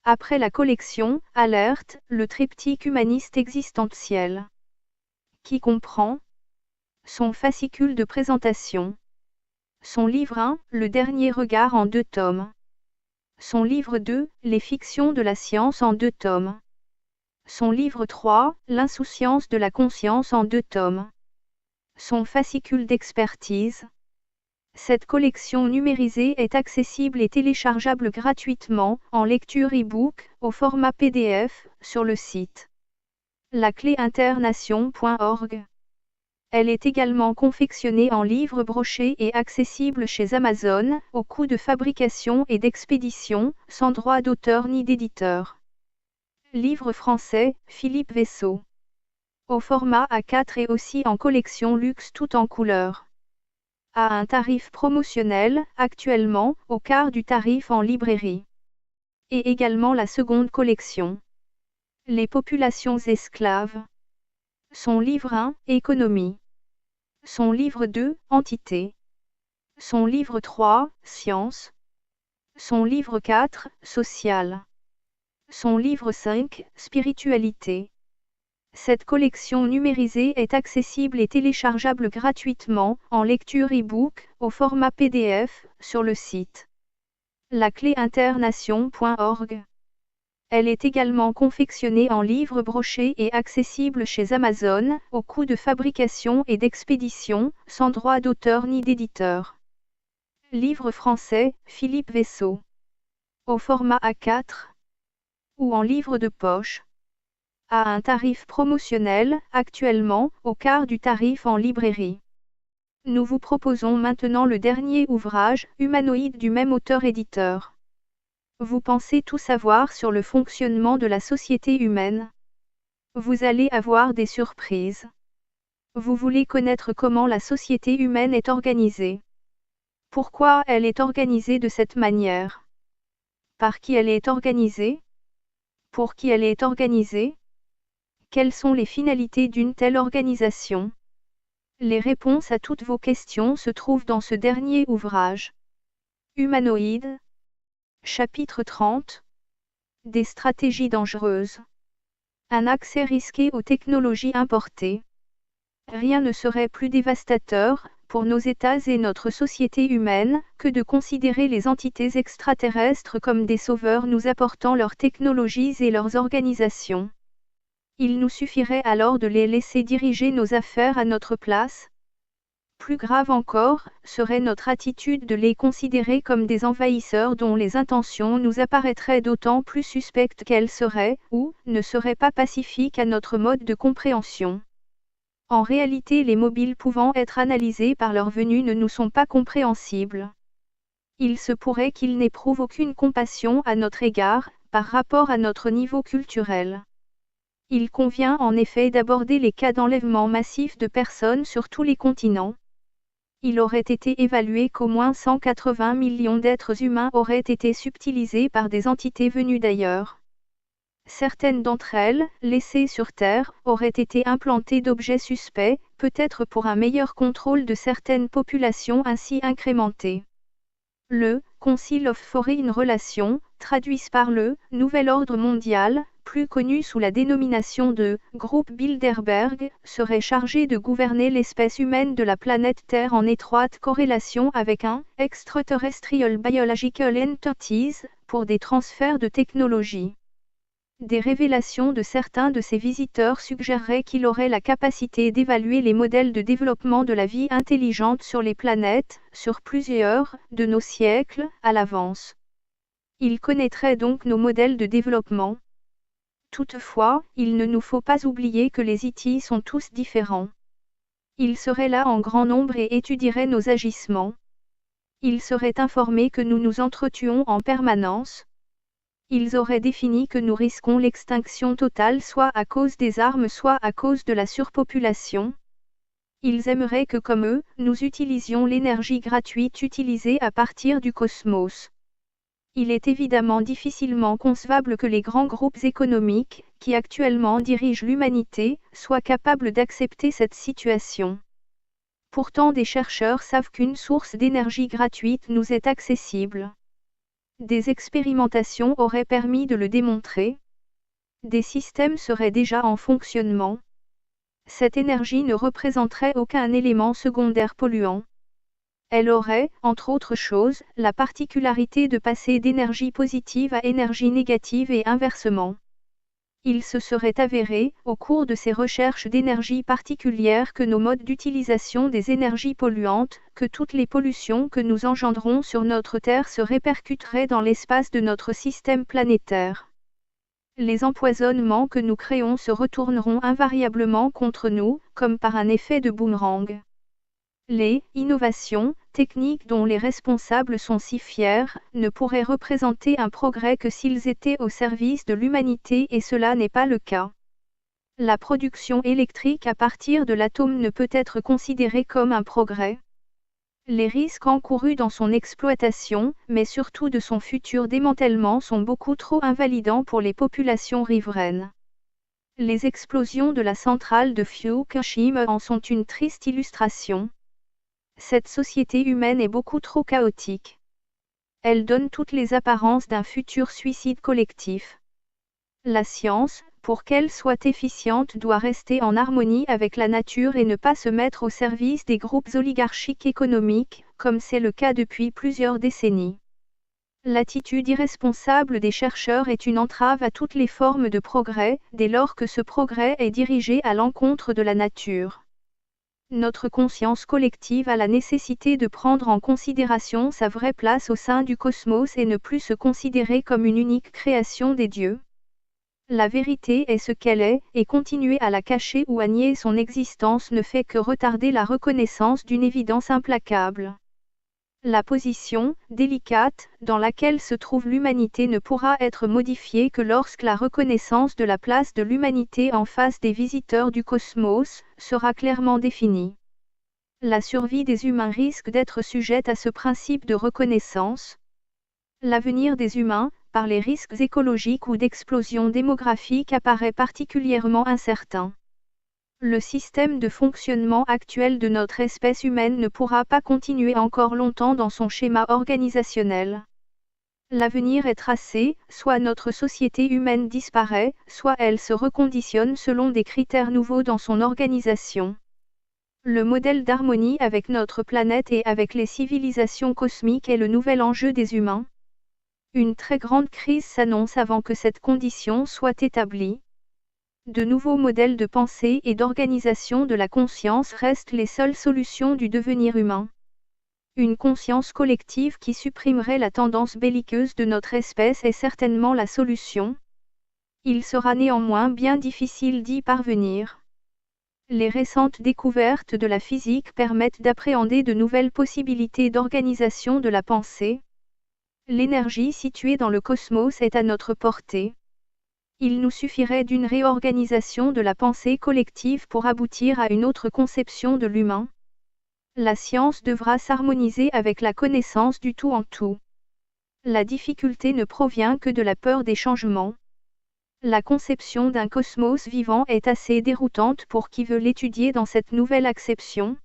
Après la collection « Alerte », le triptyque humaniste existentiel, qui comprend son fascicule de présentation, son livre 1, Le dernier regard en 2 tomes, son livre 2, Les fictions de la science en 2 tomes, son livre 3, L'insouciance de la conscience en 2 tomes, son fascicule d'expertise. Cette collection numérisée est accessible et téléchargeable gratuitement, en lecture e-book, au format PDF, sur le site lacléinternation.org. Elle est également confectionnée en livre broché et accessible chez Amazon, au coût de fabrication et d'expédition, sans droit d'auteur ni d'éditeur. Livre français, Philippe Vaisseau. Au format A4 et aussi en collection luxe tout en couleur. À un tarif promotionnel, actuellement, au quart du tarif en librairie. Et également la seconde collection. Les populations esclaves. Son livre 1, Économie. Son livre 2, Entité. Son livre 3, Science. Son livre 4, Social. Son livre 5, Spiritualité. Cette collection numérisée est accessible et téléchargeable gratuitement, en lecture e-book, au format PDF, sur le site lacléinternation.org. Elle est également confectionnée en livre broché et accessible chez Amazon, au coût de fabrication et d'expédition, sans droit d'auteur ni d'éditeur. Livre français, Philippe Vaisseau. Au format A4 ou en livre de poche. À un tarif promotionnel, actuellement, au quart du tarif en librairie. Nous vous proposons maintenant le dernier ouvrage, Humanoïde du même auteur-éditeur. Vous pensez tout savoir sur le fonctionnement de la société humaine? Vous allez avoir des surprises. Vous voulez connaître comment la société humaine est organisée. Pourquoi elle est organisée de cette manière? Par qui elle est organisée? Pour qui elle est organisée? Quelles sont les finalités d'une telle organisation? Les réponses à toutes vos questions se trouvent dans ce dernier ouvrage. Humanoïde. Chapitre 30. Des stratégies dangereuses. Un accès risqué aux technologies importées. Rien ne serait plus dévastateur, pour nos États et notre société humaine, que de considérer les entités extraterrestres comme des sauveurs nous apportant leurs technologies et leurs organisations. Il nous suffirait alors de les laisser diriger nos affaires à notre place. Plus grave encore, serait notre attitude de les considérer comme des envahisseurs dont les intentions nous apparaîtraient d'autant plus suspectes qu'elles seraient, ou, ne seraient pas pacifiques à notre mode de compréhension. En réalité, les mobiles pouvant être analysés par leur venue ne nous sont pas compréhensibles. Il se pourrait qu'ils n'éprouvent aucune compassion à notre égard, par rapport à notre niveau culturel. Il convient en effet d'aborder les cas d'enlèvement massif de personnes sur tous les continents. Il aurait été évalué qu'au moins 180 millions d'êtres humains auraient été subtilisés par des entités venues d'ailleurs. Certaines d'entre elles, laissées sur Terre, auraient été implantées d'objets suspects, peut-être pour un meilleur contrôle de certaines populations ainsi incrémentées. Le Council of Foreign Relations, traduit par le Nouvel Ordre Mondial, plus connu sous la dénomination de Groupe Bilderberg, serait chargé de gouverner l'espèce humaine de la planète Terre en étroite corrélation avec un Extraterrestrial Biological Entities, pour des transferts de technologie. Des révélations de certains de ces visiteurs suggéreraient qu'il aurait la capacité d'évaluer les modèles de développement de la vie intelligente sur les planètes, sur plusieurs de nos siècles, à l'avance. Il connaîtrait donc nos modèles de développement. Toutefois, il ne nous faut pas oublier que les IT sont tous différents. Ils seraient là en grand nombre et étudieraient nos agissements. Ils seraient informés que nous nous entretuons en permanence. Ils auraient défini que nous risquons l'extinction totale soit à cause des armes soit à cause de la surpopulation. Ils aimeraient que comme eux, nous utilisions l'énergie gratuite utilisée à partir du cosmos. Il est évidemment difficilement concevable que les grands groupes économiques, qui actuellement dirigent l'humanité, soient capables d'accepter cette situation. Pourtant des chercheurs savent qu'une source d'énergie gratuite nous est accessible. Des expérimentations auraient permis de le démontrer. Des systèmes seraient déjà en fonctionnement. Cette énergie ne représenterait aucun élément secondaire polluant. Elle aurait, entre autres choses, la particularité de passer d'énergie positive à énergie négative et inversement. Il se serait avéré, au cours de ces recherches d'énergie particulière, que nos modes d'utilisation des énergies polluantes, que toutes les pollutions que nous engendrons sur notre Terre se répercuteraient dans l'espace de notre système planétaire. Les empoisonnements que nous créons se retourneront invariablement contre nous, comme par un effet de boomerang. Les innovations techniques dont les responsables sont si fiers ne pourraient représenter un progrès que s'ils étaient au service de l'humanité, et cela n'est pas le cas. La production électrique à partir de l'atome ne peut être considérée comme un progrès. Les risques encourus dans son exploitation, mais surtout de son futur démantèlement, sont beaucoup trop invalidants pour les populations riveraines. Les explosions de la centrale de Fukushima en sont une triste illustration. Cette société humaine est beaucoup trop chaotique. Elle donne toutes les apparences d'un futur suicide collectif. La science, pour qu'elle soit efficiente, doit rester en harmonie avec la nature et ne pas se mettre au service des groupes oligarchiques économiques, comme c'est le cas depuis plusieurs décennies. L'attitude irresponsable des chercheurs est une entrave à toutes les formes de progrès, dès lors que ce progrès est dirigé à l'encontre de la nature. Notre conscience collective a la nécessité de prendre en considération sa vraie place au sein du cosmos et ne plus se considérer comme une unique création des dieux. La vérité est ce qu'elle est, et continuer à la cacher ou à nier son existence ne fait que retarder la reconnaissance d'une évidence implacable. La position, délicate, dans laquelle se trouve l'humanité ne pourra être modifiée que lorsque la reconnaissance de la place de l'humanité en face des visiteurs du cosmos sera clairement définie. La survie des humains risque d'être sujette à ce principe de reconnaissance. L'avenir des humains, par les risques écologiques ou d'explosion démographique, apparaît particulièrement incertain. Le système de fonctionnement actuel de notre espèce humaine ne pourra pas continuer encore longtemps dans son schéma organisationnel. L'avenir est tracé, soit notre société humaine disparaît, soit elle se reconditionne selon des critères nouveaux dans son organisation. Le modèle d'harmonie avec notre planète et avec les civilisations cosmiques est le nouvel enjeu des humains. Une très grande crise s'annonce avant que cette condition soit établie. De nouveaux modèles de pensée et d'organisation de la conscience restent les seules solutions du devenir humain. Une conscience collective qui supprimerait la tendance belliqueuse de notre espèce est certainement la solution. Il sera néanmoins bien difficile d'y parvenir. Les récentes découvertes de la physique permettent d'appréhender de nouvelles possibilités d'organisation de la pensée. L'énergie située dans le cosmos est à notre portée. Il nous suffirait d'une réorganisation de la pensée collective pour aboutir à une autre conception de l'humain. La science devra s'harmoniser avec la connaissance du tout en tout. La difficulté ne provient que de la peur des changements. La conception d'un cosmos vivant est assez déroutante pour qui veut l'étudier dans cette nouvelle acception.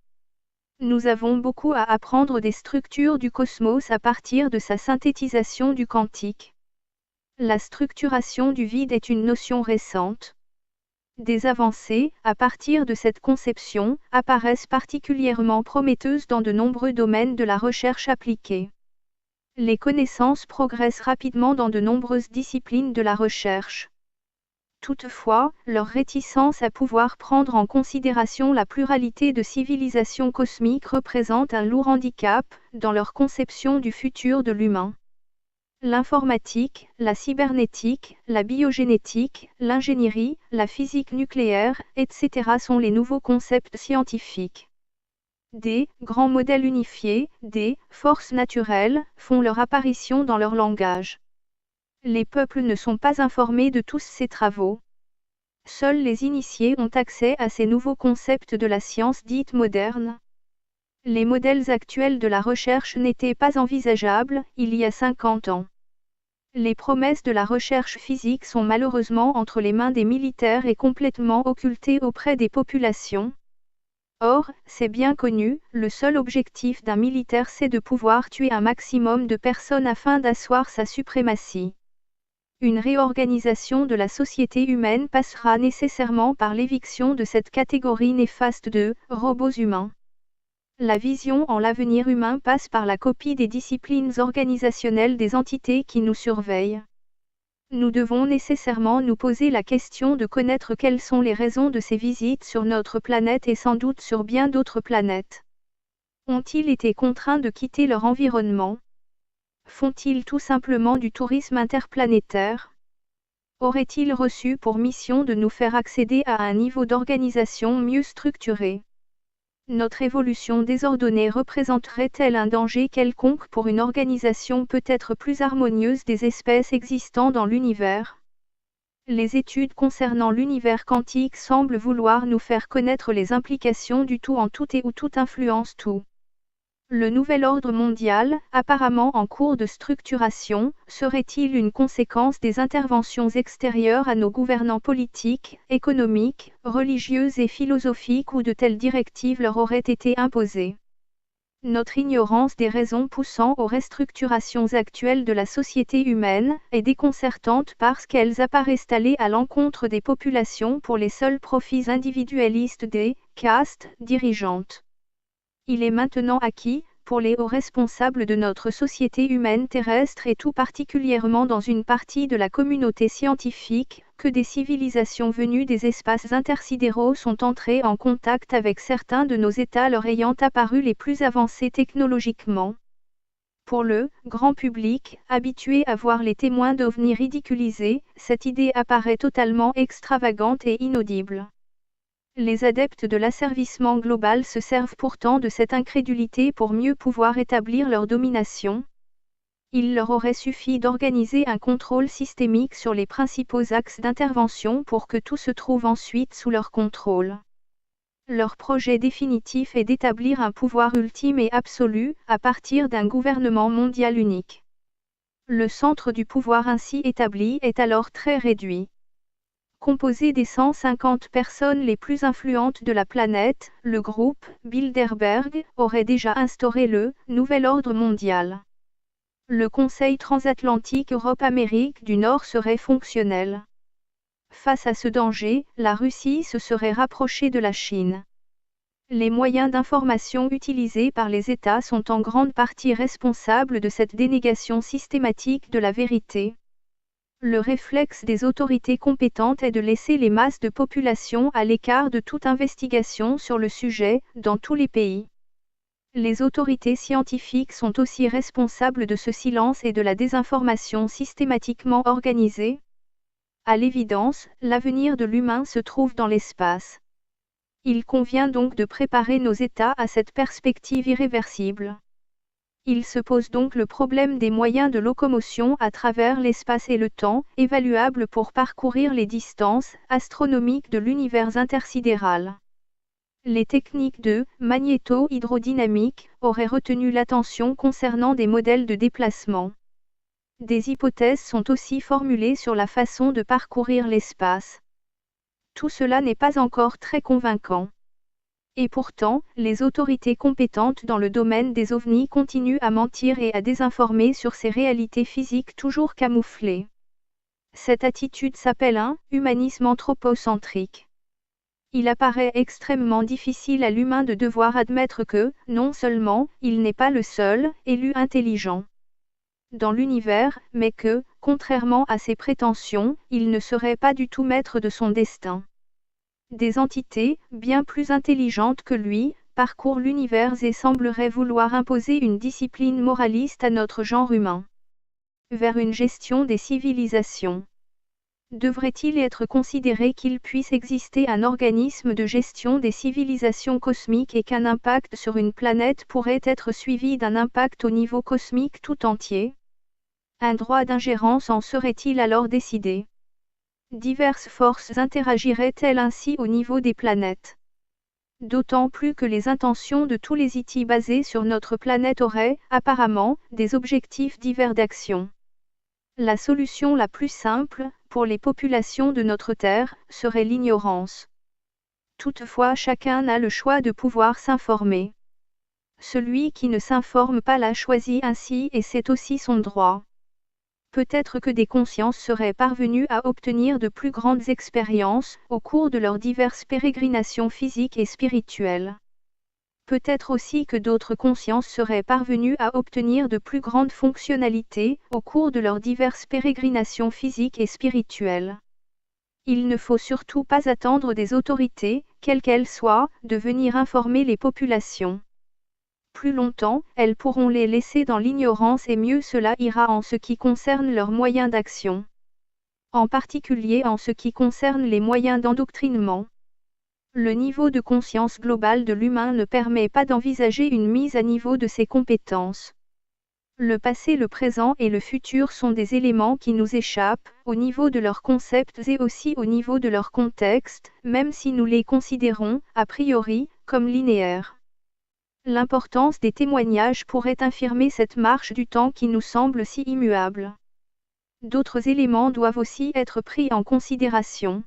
Nous avons beaucoup à apprendre des structures du cosmos à partir de sa synthétisation du quantique. La structuration du vide est une notion récente. Des avancées, à partir de cette conception, apparaissent particulièrement prometteuses dans de nombreux domaines de la recherche appliquée. Les connaissances progressent rapidement dans de nombreuses disciplines de la recherche. Toutefois, leur réticence à pouvoir prendre en considération la pluralité de civilisations cosmiques représente un lourd handicap dans leur conception du futur de l'humain. L'informatique, la cybernétique, la biogénétique, l'ingénierie, la physique nucléaire, etc. sont les nouveaux concepts scientifiques. Des grands modèles unifiés, des forces naturelles, font leur apparition dans leur langage. Les peuples ne sont pas informés de tous ces travaux. Seuls les initiés ont accès à ces nouveaux concepts de la science dite moderne. Les modèles actuels de la recherche n'étaient pas envisageables, il y a 50 ans. Les promesses de la recherche physique sont malheureusement entre les mains des militaires et complètement occultées auprès des populations. Or, c'est bien connu, le seul objectif d'un militaire c'est de pouvoir tuer un maximum de personnes afin d'asseoir sa suprématie. Une réorganisation de la société humaine passera nécessairement par l'éviction de cette catégorie néfaste de robots humains. La vision en l'avenir humain passe par la copie des disciplines organisationnelles des entités qui nous surveillent. Nous devons nécessairement nous poser la question de connaître quelles sont les raisons de ces visites sur notre planète et sans doute sur bien d'autres planètes. Ont-ils été contraints de quitter leur environnement? Font-ils tout simplement du tourisme interplanétaire? Auraient-ils reçu pour mission de nous faire accéder à un niveau d'organisation mieux structuré? Notre évolution désordonnée représenterait-elle un danger quelconque pour une organisation peut-être plus harmonieuse des espèces existant dans l'univers? Les études concernant l'univers quantique semblent vouloir nous faire connaître les implications du tout en tout et où tout influence tout. Le nouvel ordre mondial, apparemment en cours de structuration, serait-il une conséquence des interventions extérieures à nos gouvernants politiques, économiques, religieuses et philosophiques ou de telles directives leur auraient été imposées? Notre ignorance des raisons poussant aux restructurations actuelles de la société humaine est déconcertante parce qu'elles apparaissent aller à l'encontre des populations pour les seuls profits individualistes des castes dirigeantes. Il est maintenant acquis, pour les hauts responsables de notre société humaine terrestre et tout particulièrement dans une partie de la communauté scientifique, que des civilisations venues des espaces intersidéraux sont entrées en contact avec certains de nos États leur ayant apparu les plus avancés technologiquement. Pour le grand public, habitué à voir les témoins d'OVNI ridiculisés, cette idée apparaît totalement extravagante et inaudible. Les adeptes de l'asservissement global se servent pourtant de cette incrédulité pour mieux pouvoir établir leur domination. Il leur aurait suffi d'organiser un contrôle systémique sur les principaux axes d'intervention pour que tout se trouve ensuite sous leur contrôle. Leur projet définitif est d'établir un pouvoir ultime et absolu, à partir d'un gouvernement mondial unique. Le centre du pouvoir ainsi établi est alors très réduit. Composé des 150 personnes les plus influentes de la planète, le groupe Bilderberg aurait déjà instauré le nouvel ordre mondial. Le Conseil transatlantique Europe-Amérique du Nord serait fonctionnel. Face à ce danger, la Russie se serait rapprochée de la Chine. Les moyens d'information utilisés par les États sont en grande partie responsables de cette dénégation systématique de la vérité. Le réflexe des autorités compétentes est de laisser les masses de population à l'écart de toute investigation sur le sujet, dans tous les pays. Les autorités scientifiques sont aussi responsables de ce silence et de la désinformation systématiquement organisée. À l'évidence, l'avenir de l'humain se trouve dans l'espace. Il convient donc de préparer nos États à cette perspective irréversible. Il se pose donc le problème des moyens de locomotion à travers l'espace et le temps, évaluables pour parcourir les distances astronomiques de l'univers intersidéral. Les techniques de magnéto-hydrodynamique auraient retenu l'attention concernant des modèles de déplacement. Des hypothèses sont aussi formulées sur la façon de parcourir l'espace. Tout cela n'est pas encore très convaincant. Et pourtant, les autorités compétentes dans le domaine des ovnis continuent à mentir et à désinformer sur ces réalités physiques toujours camouflées. Cette attitude s'appelle un humanisme anthropocentrique. Il apparaît extrêmement difficile à l'humain de devoir admettre que, non seulement, il n'est pas le seul élu intelligent dans l'univers, mais que, contrairement à ses prétentions, il ne serait pas du tout maître de son destin. Des entités, bien plus intelligentes que lui, parcourent l'univers et sembleraient vouloir imposer une discipline moraliste à notre genre humain. Vers une gestion des civilisations. Devrait-il être considéré qu'il puisse exister un organisme de gestion des civilisations cosmiques et qu'un impact sur une planète pourrait être suivi d'un impact au niveau cosmique tout entier? Un droit d'ingérence en serait-il alors décidé? Diverses forces interagiraient-elles ainsi au niveau des planètes? D'autant plus que les intentions de tous les IT basés sur notre planète auraient, apparemment, des objectifs divers d'action. La solution la plus simple, pour les populations de notre Terre, serait l'ignorance. Toutefois, chacun a le choix de pouvoir s'informer. Celui qui ne s'informe pas l'a choisi ainsi et c'est aussi son droit. Peut-être que des consciences seraient parvenues à obtenir de plus grandes expériences au cours de leurs diverses pérégrinations physiques et spirituelles. Peut-être aussi que d'autres consciences seraient parvenues à obtenir de plus grandes fonctionnalités au cours de leurs diverses pérégrinations physiques et spirituelles. Il ne faut surtout pas attendre des autorités, quelles qu'elles soient, de venir informer les populations. Plus longtemps, elles pourront les laisser dans l'ignorance et mieux cela ira en ce qui concerne leurs moyens d'action. En particulier en ce qui concerne les moyens d'endoctrinement. Le niveau de conscience globale de l'humain ne permet pas d'envisager une mise à niveau de ses compétences. Le passé, le présent et le futur sont des éléments qui nous échappent, au niveau de leurs concepts et aussi au niveau de leur contexte, même si nous les considérons, a priori, comme linéaires. L'importance des témoignages pourrait infirmer cette marche du temps qui nous semble si immuable. D'autres éléments doivent aussi être pris en considération.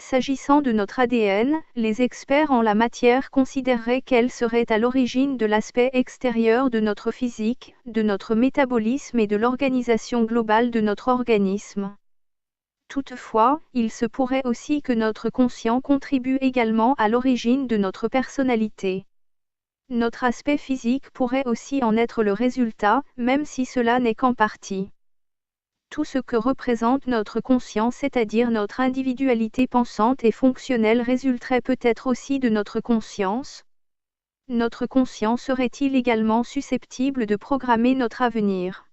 S'agissant de notre ADN, les experts en la matière considéreraient qu'elle serait à l'origine de l'aspect extérieur de notre physique, de notre métabolisme et de l'organisation globale de notre organisme. Toutefois, il se pourrait aussi que notre conscient contribue également à l'origine de notre personnalité. Notre aspect physique pourrait aussi en être le résultat, même si cela n'est qu'en partie. Tout ce que représente notre conscience, c'est-à-dire notre individualité pensante et fonctionnelle, résulterait peut-être aussi de notre conscience. Notre conscience serait-il également susceptible de programmer notre avenir?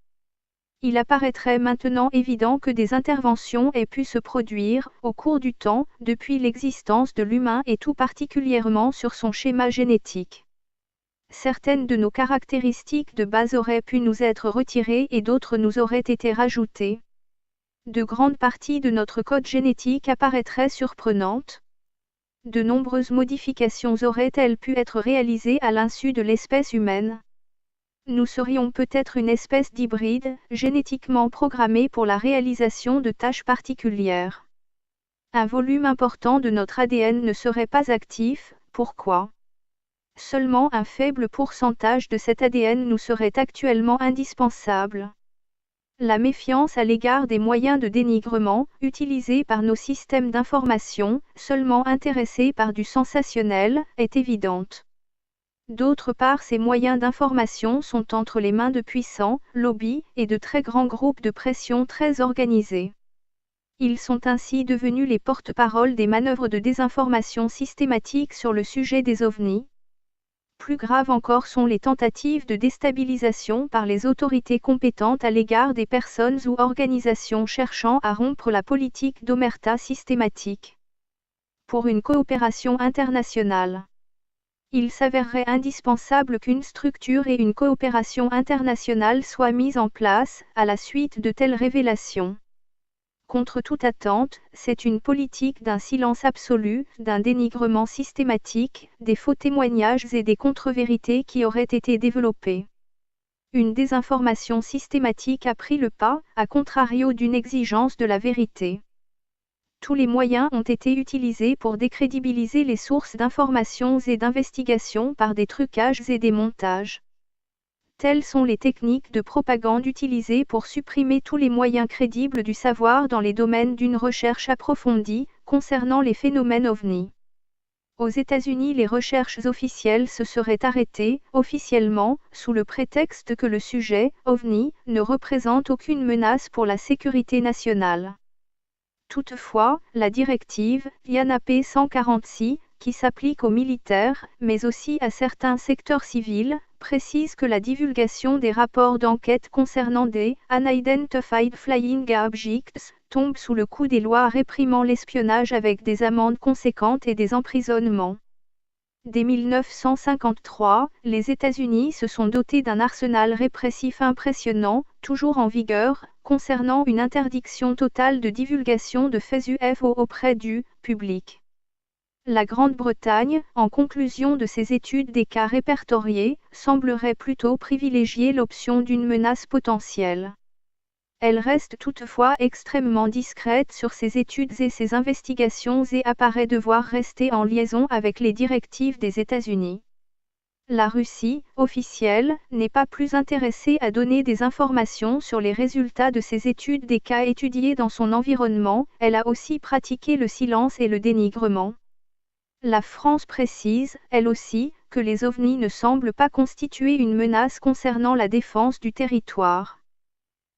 Il apparaîtrait maintenant évident que des interventions aient pu se produire, au cours du temps, depuis l'existence de l'humain et tout particulièrement sur son schéma génétique. Certaines de nos caractéristiques de base auraient pu nous être retirées et d'autres nous auraient été rajoutées. De grandes parties de notre code génétique apparaîtraient surprenantes. De nombreuses modifications auraient-elles pu être réalisées à l'insu de l'espèce humaine. Nous serions peut-être une espèce d'hybride, génétiquement programmée pour la réalisation de tâches particulières. Un volume important de notre ADN ne serait pas actif, pourquoi ? Seulement un faible pourcentage de cet ADN nous serait actuellement indispensable. La méfiance à l'égard des moyens de dénigrement, utilisés par nos systèmes d'information, seulement intéressés par du sensationnel, est évidente. D'autre part, ces moyens d'information sont entre les mains de puissants lobbies et de très grands groupes de pression très organisés. Ils sont ainsi devenus les porte-paroles des manœuvres de désinformation systématiques sur le sujet des ovnis. Plus graves encore sont les tentatives de déstabilisation par les autorités compétentes à l'égard des personnes ou organisations cherchant à rompre la politique d'omerta systématique. Pour une coopération internationale, il s'avérerait indispensable qu'une structure et une coopération internationale soient mises en place, à la suite de telles révélations. Contre toute attente, c'est une politique d'un silence absolu, d'un dénigrement systématique, des faux témoignages et des contre-vérités qui auraient été développées. Une désinformation systématique a pris le pas, à contrario d'une exigence de la vérité. Tous les moyens ont été utilisés pour décrédibiliser les sources d'informations et d'investigations par des trucages et des montages. Telles sont les techniques de propagande utilisées pour supprimer tous les moyens crédibles du savoir dans les domaines d'une recherche approfondie, concernant les phénomènes ovnis. Aux États-Unis, les recherches officielles se seraient arrêtées, officiellement, sous le prétexte que le sujet, ovni, ne représente aucune menace pour la sécurité nationale. Toutefois, la directive, IANAP 146, qui s'applique aux militaires, mais aussi à certains secteurs civils, précise que la divulgation des rapports d'enquête concernant des Unidentified Flying Objects tombe sous le coup des lois réprimant l'espionnage avec des amendes conséquentes et des emprisonnements. Dès 1953, les États-Unis se sont dotés d'un arsenal répressif impressionnant, toujours en vigueur, concernant une interdiction totale de divulgation de faits UFO auprès du public. La Grande-Bretagne, en conclusion de ces études des cas répertoriés, semblerait plutôt privilégier l'option d'une menace potentielle. Elle reste toutefois extrêmement discrète sur ses études et ses investigations et apparaît devoir rester en liaison avec les directives des États-Unis. La Russie, officielle, n'est pas plus intéressée à donner des informations sur les résultats de ses études des cas étudiés dans son environnement, elle a aussi pratiqué le silence et le dénigrement. La France précise, elle aussi, que les ovnis ne semblent pas constituer une menace concernant la défense du territoire.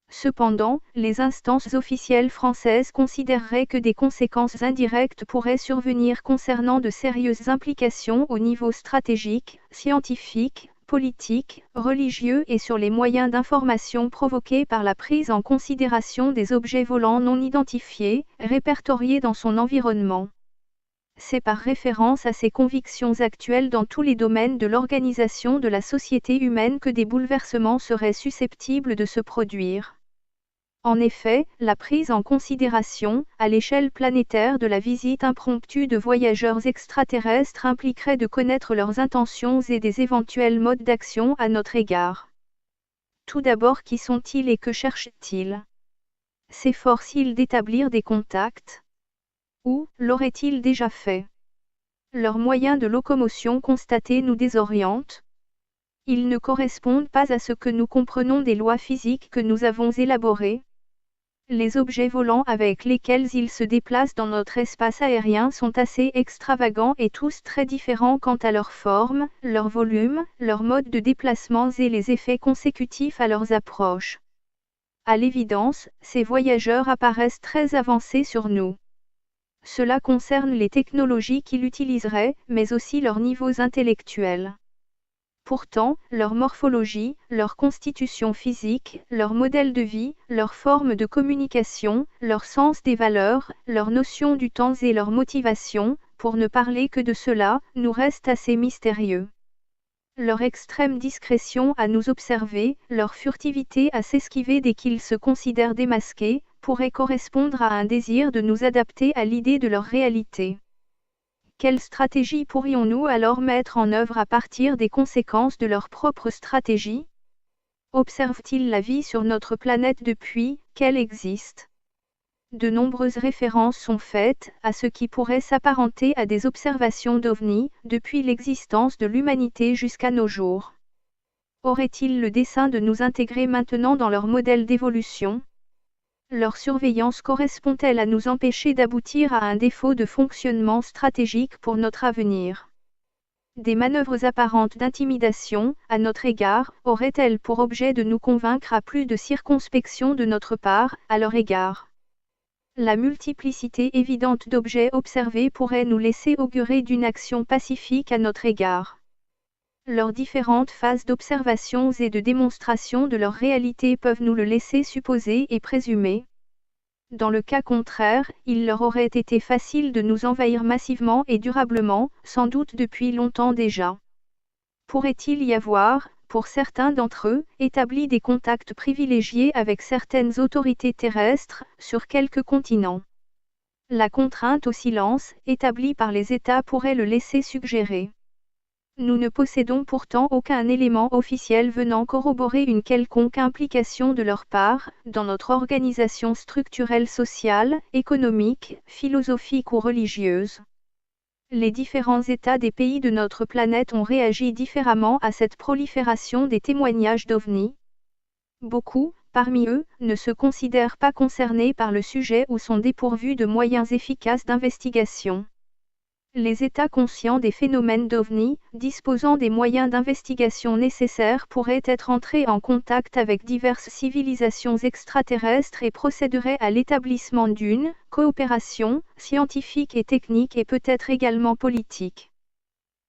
Cependant, les instances officielles françaises considéreraient que des conséquences indirectes pourraient survenir concernant de sérieuses implications au niveau stratégique, scientifique, politique, religieux et sur les moyens d'information provoqués par la prise en considération des objets volants non identifiés, répertoriés dans son environnement. C'est par référence à ces convictions actuelles dans tous les domaines de l'organisation de la société humaine que des bouleversements seraient susceptibles de se produire. En effet, la prise en considération, à l'échelle planétaire de la visite impromptue de voyageurs extraterrestres impliquerait de connaître leurs intentions et des éventuels modes d'action à notre égard. Tout d'abord, qui sont-ils et que cherchent-ils? S'efforcent-ils d'établir des contacts? Ou l'auraient-ils déjà fait? Leurs moyens de locomotion constatés nous désorientent. Ils ne correspondent pas à ce que nous comprenons des lois physiques que nous avons élaborées. Les objets volants avec lesquels ils se déplacent dans notre espace aérien sont assez extravagants et tous très différents quant à leur forme, leur volume, leur mode de déplacement et les effets consécutifs à leurs approches. À l'évidence, ces voyageurs apparaissent très avancés sur nous. Cela concerne les technologies qu'ils utiliseraient, mais aussi leurs niveaux intellectuels. Pourtant, leur morphologie, leur constitution physique, leur modèle de vie, leur forme de communication, leur sens des valeurs, leur notion du temps et leur motivation, pour ne parler que de cela, nous restent assez mystérieux. Leur extrême discrétion à nous observer, leur furtivité à s'esquiver dès qu'ils se considèrent démasqués, pourrait correspondre à un désir de nous adapter à l'idée de leur réalité. Quelle stratégie pourrions-nous alors mettre en œuvre à partir des conséquences de leur propre stratégie? Observent-ils la vie sur notre planète depuis qu'elle existe? De nombreuses références sont faites à ce qui pourrait s'apparenter à des observations d'ovnis, depuis l'existence de l'humanité jusqu'à nos jours. Auraient-ils le dessein de nous intégrer maintenant dans leur modèle d'évolution? Leur surveillance correspond-elle à nous empêcher d'aboutir à un défaut de fonctionnement stratégique pour notre avenir? Des manœuvres apparentes d'intimidation, à notre égard, auraient-elles pour objet de nous convaincre à plus de circonspection de notre part, à leur égard? La multiplicité évidente d'objets observés pourrait nous laisser augurer d'une action pacifique à notre égard. Leurs différentes phases d'observation et de démonstration de leur réalité peuvent nous le laisser supposer et présumer. Dans le cas contraire, il leur aurait été facile de nous envahir massivement et durablement, sans doute depuis longtemps déjà. Pourrait-il y avoir, pour certains d'entre eux, établi des contacts privilégiés avec certaines autorités terrestres, sur quelques continents? La contrainte au silence, établie par les États pourrait le laisser suggérer. Nous ne possédons pourtant aucun élément officiel venant corroborer une quelconque implication de leur part, dans notre organisation structurelle sociale, économique, philosophique ou religieuse. Les différents États des pays de notre planète ont réagi différemment à cette prolifération des témoignages d'ovnis. Beaucoup, parmi eux, ne se considèrent pas concernés par le sujet ou sont dépourvus de moyens efficaces d'investigation. Les États conscients des phénomènes d'ovnis, disposant des moyens d'investigation nécessaires pourraient être entrés en contact avec diverses civilisations extraterrestres et procéderaient à l'établissement d'une coopération scientifique et technique et peut-être également politique.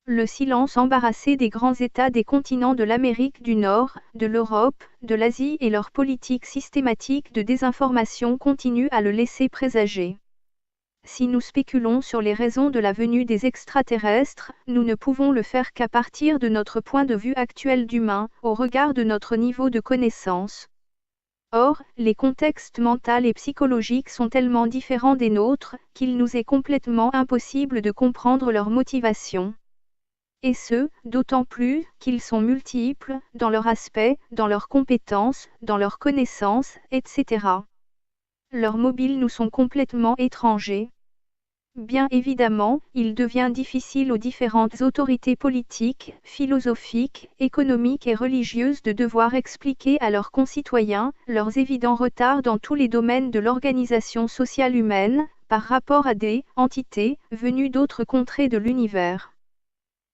Le silence embarrassé des grands États des continents de l'Amérique du Nord, de l'Europe, de l'Asie et leur politique systématique de désinformation continue à le laisser présager. Si nous spéculons sur les raisons de la venue des extraterrestres, nous ne pouvons le faire qu'à partir de notre point de vue actuel d'humain, au regard de notre niveau de connaissance. Or, les contextes mentaux et psychologiques sont tellement différents des nôtres, qu'il nous est complètement impossible de comprendre leurs motivations. Et ce, d'autant plus qu'ils sont multiples, dans leur aspect, dans leurs compétences, dans leurs connaissances, etc. Leurs mobiles nous sont complètement étrangers. Bien évidemment, il devient difficile aux différentes autorités politiques, philosophiques, économiques et religieuses de devoir expliquer à leurs concitoyens leurs évidents retards dans tous les domaines de l'organisation sociale humaine, par rapport à des entités venues d'autres contrées de l'univers.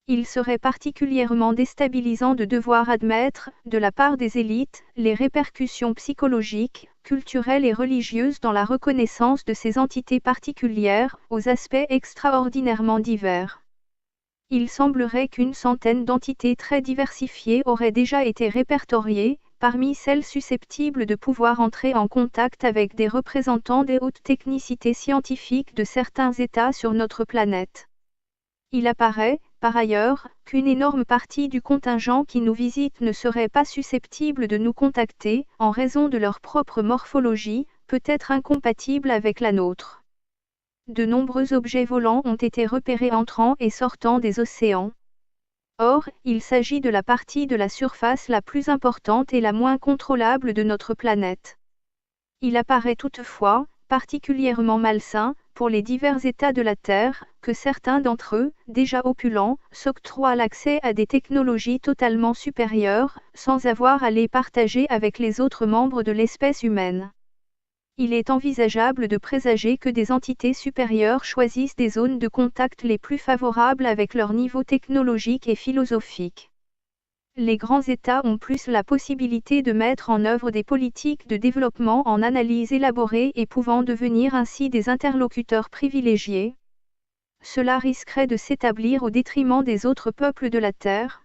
Il serait particulièrement déstabilisant de devoir admettre, de la part des élites, les répercussions psychologiques, culturelles et religieuses dans la reconnaissance de ces entités particulières, aux aspects extraordinairement divers. Il semblerait qu'une centaine d'entités très diversifiées auraient déjà été répertoriées, parmi celles susceptibles de pouvoir entrer en contact avec des représentants des hautes technicités scientifiques de certains États sur notre planète. Il apparaît, par ailleurs, qu'une énorme partie du contingent qui nous visite ne serait pas susceptible de nous contacter, en raison de leur propre morphologie, peut-être incompatible avec la nôtre. De nombreux objets volants ont été repérés entrant et sortant des océans. Or, il s'agit de la partie de la surface la plus importante et la moins contrôlable de notre planète. Il apparaît toutefois, particulièrement malsain, pour les divers états de la Terre, que certains d'entre eux, déjà opulents, s'octroient l'accès à des technologies totalement supérieures, sans avoir à les partager avec les autres membres de l'espèce humaine. Il est envisageable de présager que des entités supérieures choisissent des zones de contact les plus favorables avec leur niveau technologique et philosophique. Les grands États ont plus la possibilité de mettre en œuvre des politiques de développement en analyse élaborées et pouvant devenir ainsi des interlocuteurs privilégiés. Cela risquerait de s'établir au détriment des autres peuples de la Terre.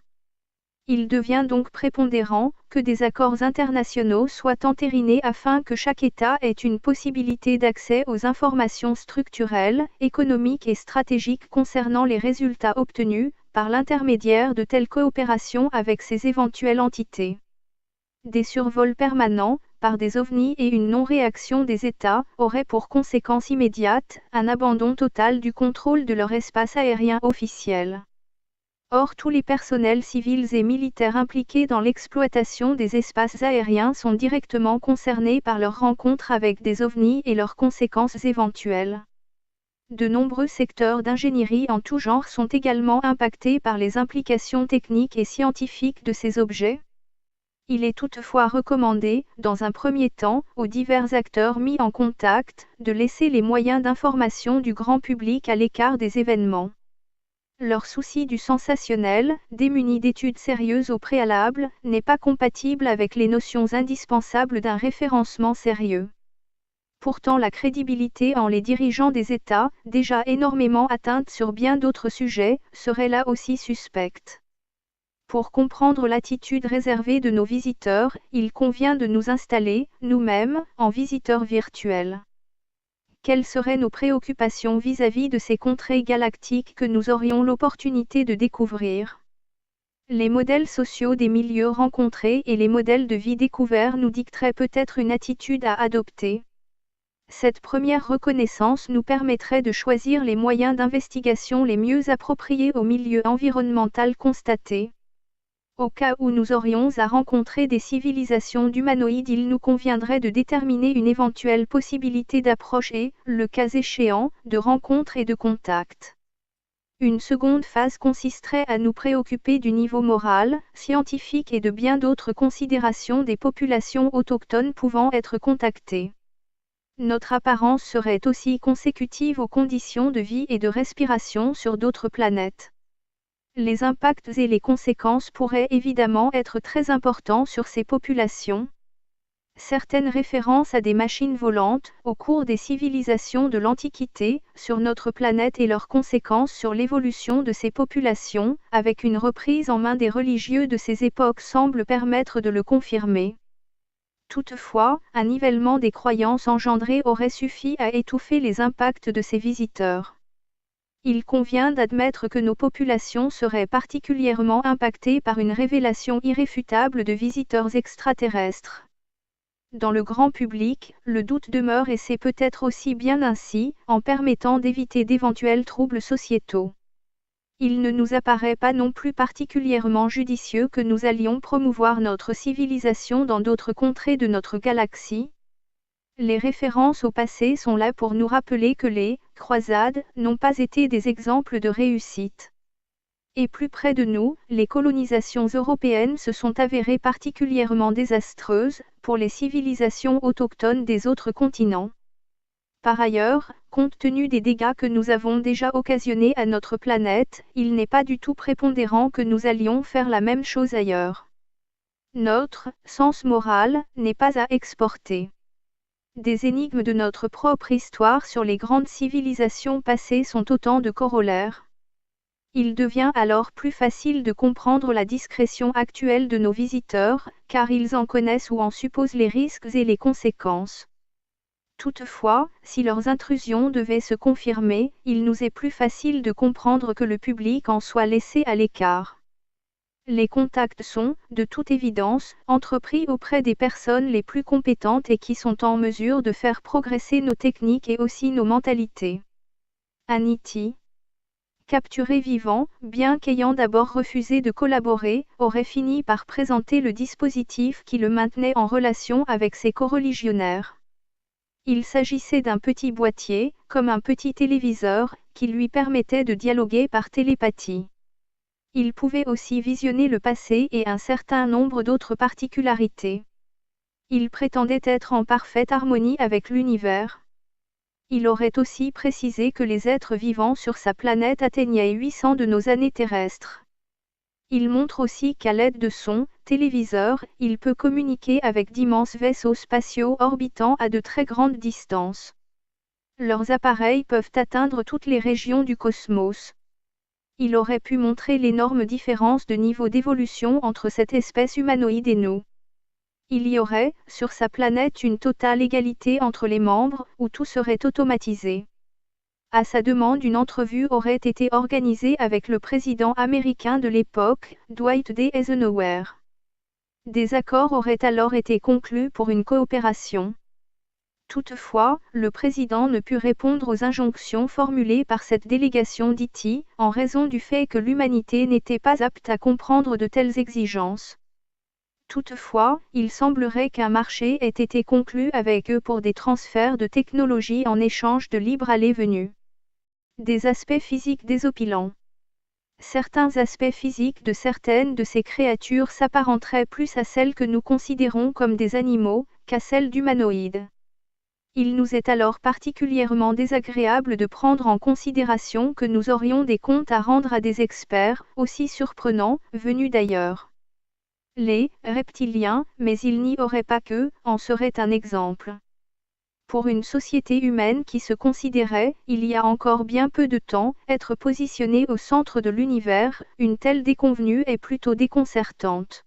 Il devient donc prépondérant que des accords internationaux soient entérinés afin que chaque État ait une possibilité d'accès aux informations structurelles, économiques et stratégiques concernant les résultats obtenus, par l'intermédiaire de telles coopérations avec ces éventuelles entités. Des survols permanents, par des ovnis et une non-réaction des États, auraient pour conséquence immédiate un abandon total du contrôle de leur espace aérien officiel. Or tous les personnels civils et militaires impliqués dans l'exploitation des espaces aériens sont directement concernés par leur rencontre avec des ovnis et leurs conséquences éventuelles. De nombreux secteurs d'ingénierie en tout genre sont également impactés par les implications techniques et scientifiques de ces objets. Il est toutefois recommandé, dans un premier temps, aux divers acteurs mis en contact, de laisser les moyens d'information du grand public à l'écart des événements. Leur souci du sensationnel, démuni d'études sérieuses au préalable, n'est pas compatible avec les notions indispensables d'un référencement sérieux. Pourtant la crédibilité en les dirigeants des États, déjà énormément atteinte sur bien d'autres sujets, serait là aussi suspecte. Pour comprendre l'attitude réservée de nos visiteurs, il convient de nous installer, nous-mêmes, en visiteurs virtuels. Quelles seraient nos préoccupations vis-à-vis de ces contrées galactiques que nous aurions l'opportunité de découvrir? Les modèles sociaux des milieux rencontrés et les modèles de vie découverts nous dicteraient peut-être une attitude à adopter. Cette première reconnaissance nous permettrait de choisir les moyens d'investigation les mieux appropriés au milieu environnemental constaté. Au cas où nous aurions à rencontrer des civilisations d'humanoïdes, il nous conviendrait de déterminer une éventuelle possibilité d'approche et, le cas échéant, de rencontre et de contact. Une seconde phase consisterait à nous préoccuper du niveau moral, scientifique et de bien d'autres considérations des populations autochtones pouvant être contactées. Notre apparence serait aussi consécutive aux conditions de vie et de respiration sur d'autres planètes. Les impacts et les conséquences pourraient évidemment être très importants sur ces populations. Certaines références à des machines volantes, au cours des civilisations de l'Antiquité, sur notre planète et leurs conséquences sur l'évolution de ces populations, avec une reprise en main des religieux de ces époques semblent permettre de le confirmer. Toutefois, un nivellement des croyances engendrées aurait suffi à étouffer les impacts de ces visiteurs. Il convient d'admettre que nos populations seraient particulièrement impactées par une révélation irréfutable de visiteurs extraterrestres. Dans le grand public, le doute demeure et c'est peut-être aussi bien ainsi, en permettant d'éviter d'éventuels troubles sociétaux. Il ne nous apparaît pas non plus particulièrement judicieux que nous allions promouvoir notre civilisation dans d'autres contrées de notre galaxie. Les références au passé sont là pour nous rappeler que les croisades n'ont pas été des exemples de réussite. Et plus près de nous, les colonisations européennes se sont avérées particulièrement désastreuses pour les civilisations autochtones des autres continents. Par ailleurs, compte tenu des dégâts que nous avons déjà occasionnés à notre planète, il n'est pas du tout prépondérant que nous allions faire la même chose ailleurs. Notre sens moral n'est pas à exporter. Des énigmes de notre propre histoire sur les grandes civilisations passées sont autant de corollaires. Il devient alors plus facile de comprendre la discrétion actuelle de nos visiteurs, car ils en connaissent ou en supposent les risques et les conséquences. Toutefois, si leurs intrusions devaient se confirmer, il nous est plus facile de comprendre que le public en soit laissé à l'écart. Les contacts sont, de toute évidence, entrepris auprès des personnes les plus compétentes et qui sont en mesure de faire progresser nos techniques et aussi nos mentalités. Aniti, capturé vivant, bien qu'ayant d'abord refusé de collaborer, aurait fini par présenter le dispositif qui le maintenait en relation avec ses coreligionnaires. Il s'agissait d'un petit boîtier, comme un petit téléviseur, qui lui permettait de dialoguer par télépathie. Il pouvait aussi visionner le passé et un certain nombre d'autres particularités. Il prétendait être en parfaite harmonie avec l'univers. Il aurait aussi précisé que les êtres vivants sur sa planète atteignaient 800 de nos années terrestres. Il montre aussi qu'à l'aide de son téléviseur, il peut communiquer avec d'immenses vaisseaux spatiaux orbitant à de très grandes distances. Leurs appareils peuvent atteindre toutes les régions du cosmos. Il aurait pu montrer l'énorme différence de niveau d'évolution entre cette espèce humanoïde et nous. Il y aurait, sur sa planète, une totale égalité entre les membres, où tout serait automatisé. À sa demande, une entrevue aurait été organisée avec le président américain de l'époque, Dwight D. Eisenhower. Des accords auraient alors été conclus pour une coopération. Toutefois, le président ne put répondre aux injonctions formulées par cette délégation d'Haïti, en raison du fait que l'humanité n'était pas apte à comprendre de telles exigences. Toutefois, il semblerait qu'un marché ait été conclu avec eux pour des transferts de technologie en échange de libre allée-venue. Des aspects physiques désopilants. Certains aspects physiques de certaines de ces créatures s'apparenteraient plus à celles que nous considérons comme des animaux, qu'à celles d'humanoïdes. Il nous est alors particulièrement désagréable de prendre en considération que nous aurions des comptes à rendre à des experts, aussi surprenants, venus d'ailleurs. Les reptiliens, mais il n'y aurait pas que, en serait un exemple. Pour une société humaine qui se considérait, il y a encore bien peu de temps, être positionnée au centre de l'univers, une telle déconvenue est plutôt déconcertante.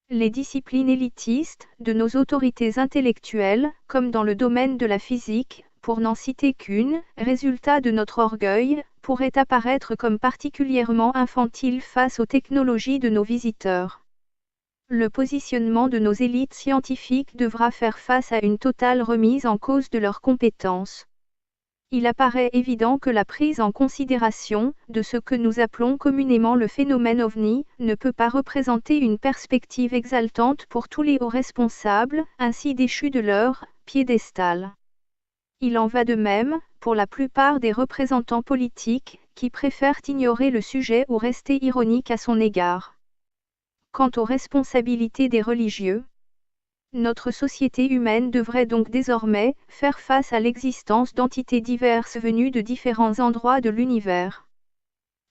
Les disciplines élitistes, de nos autorités intellectuelles, comme dans le domaine de la physique, pour n'en citer qu'une, résultat de notre orgueil, pourraient apparaître comme particulièrement infantiles face aux technologies de nos visiteurs. Le positionnement de nos élites scientifiques devra faire face à une totale remise en cause de leurs compétences. Il apparaît évident que la prise en considération de ce que nous appelons communément le phénomène OVNI ne peut pas représenter une perspective exaltante pour tous les hauts responsables, ainsi déchus de leur piédestal. Il en va de même, pour la plupart des représentants politiques, qui préfèrent ignorer le sujet ou rester ironiques à son égard. Quant aux responsabilités des religieux, notre société humaine devrait donc désormais faire face à l'existence d'entités diverses venues de différents endroits de l'univers.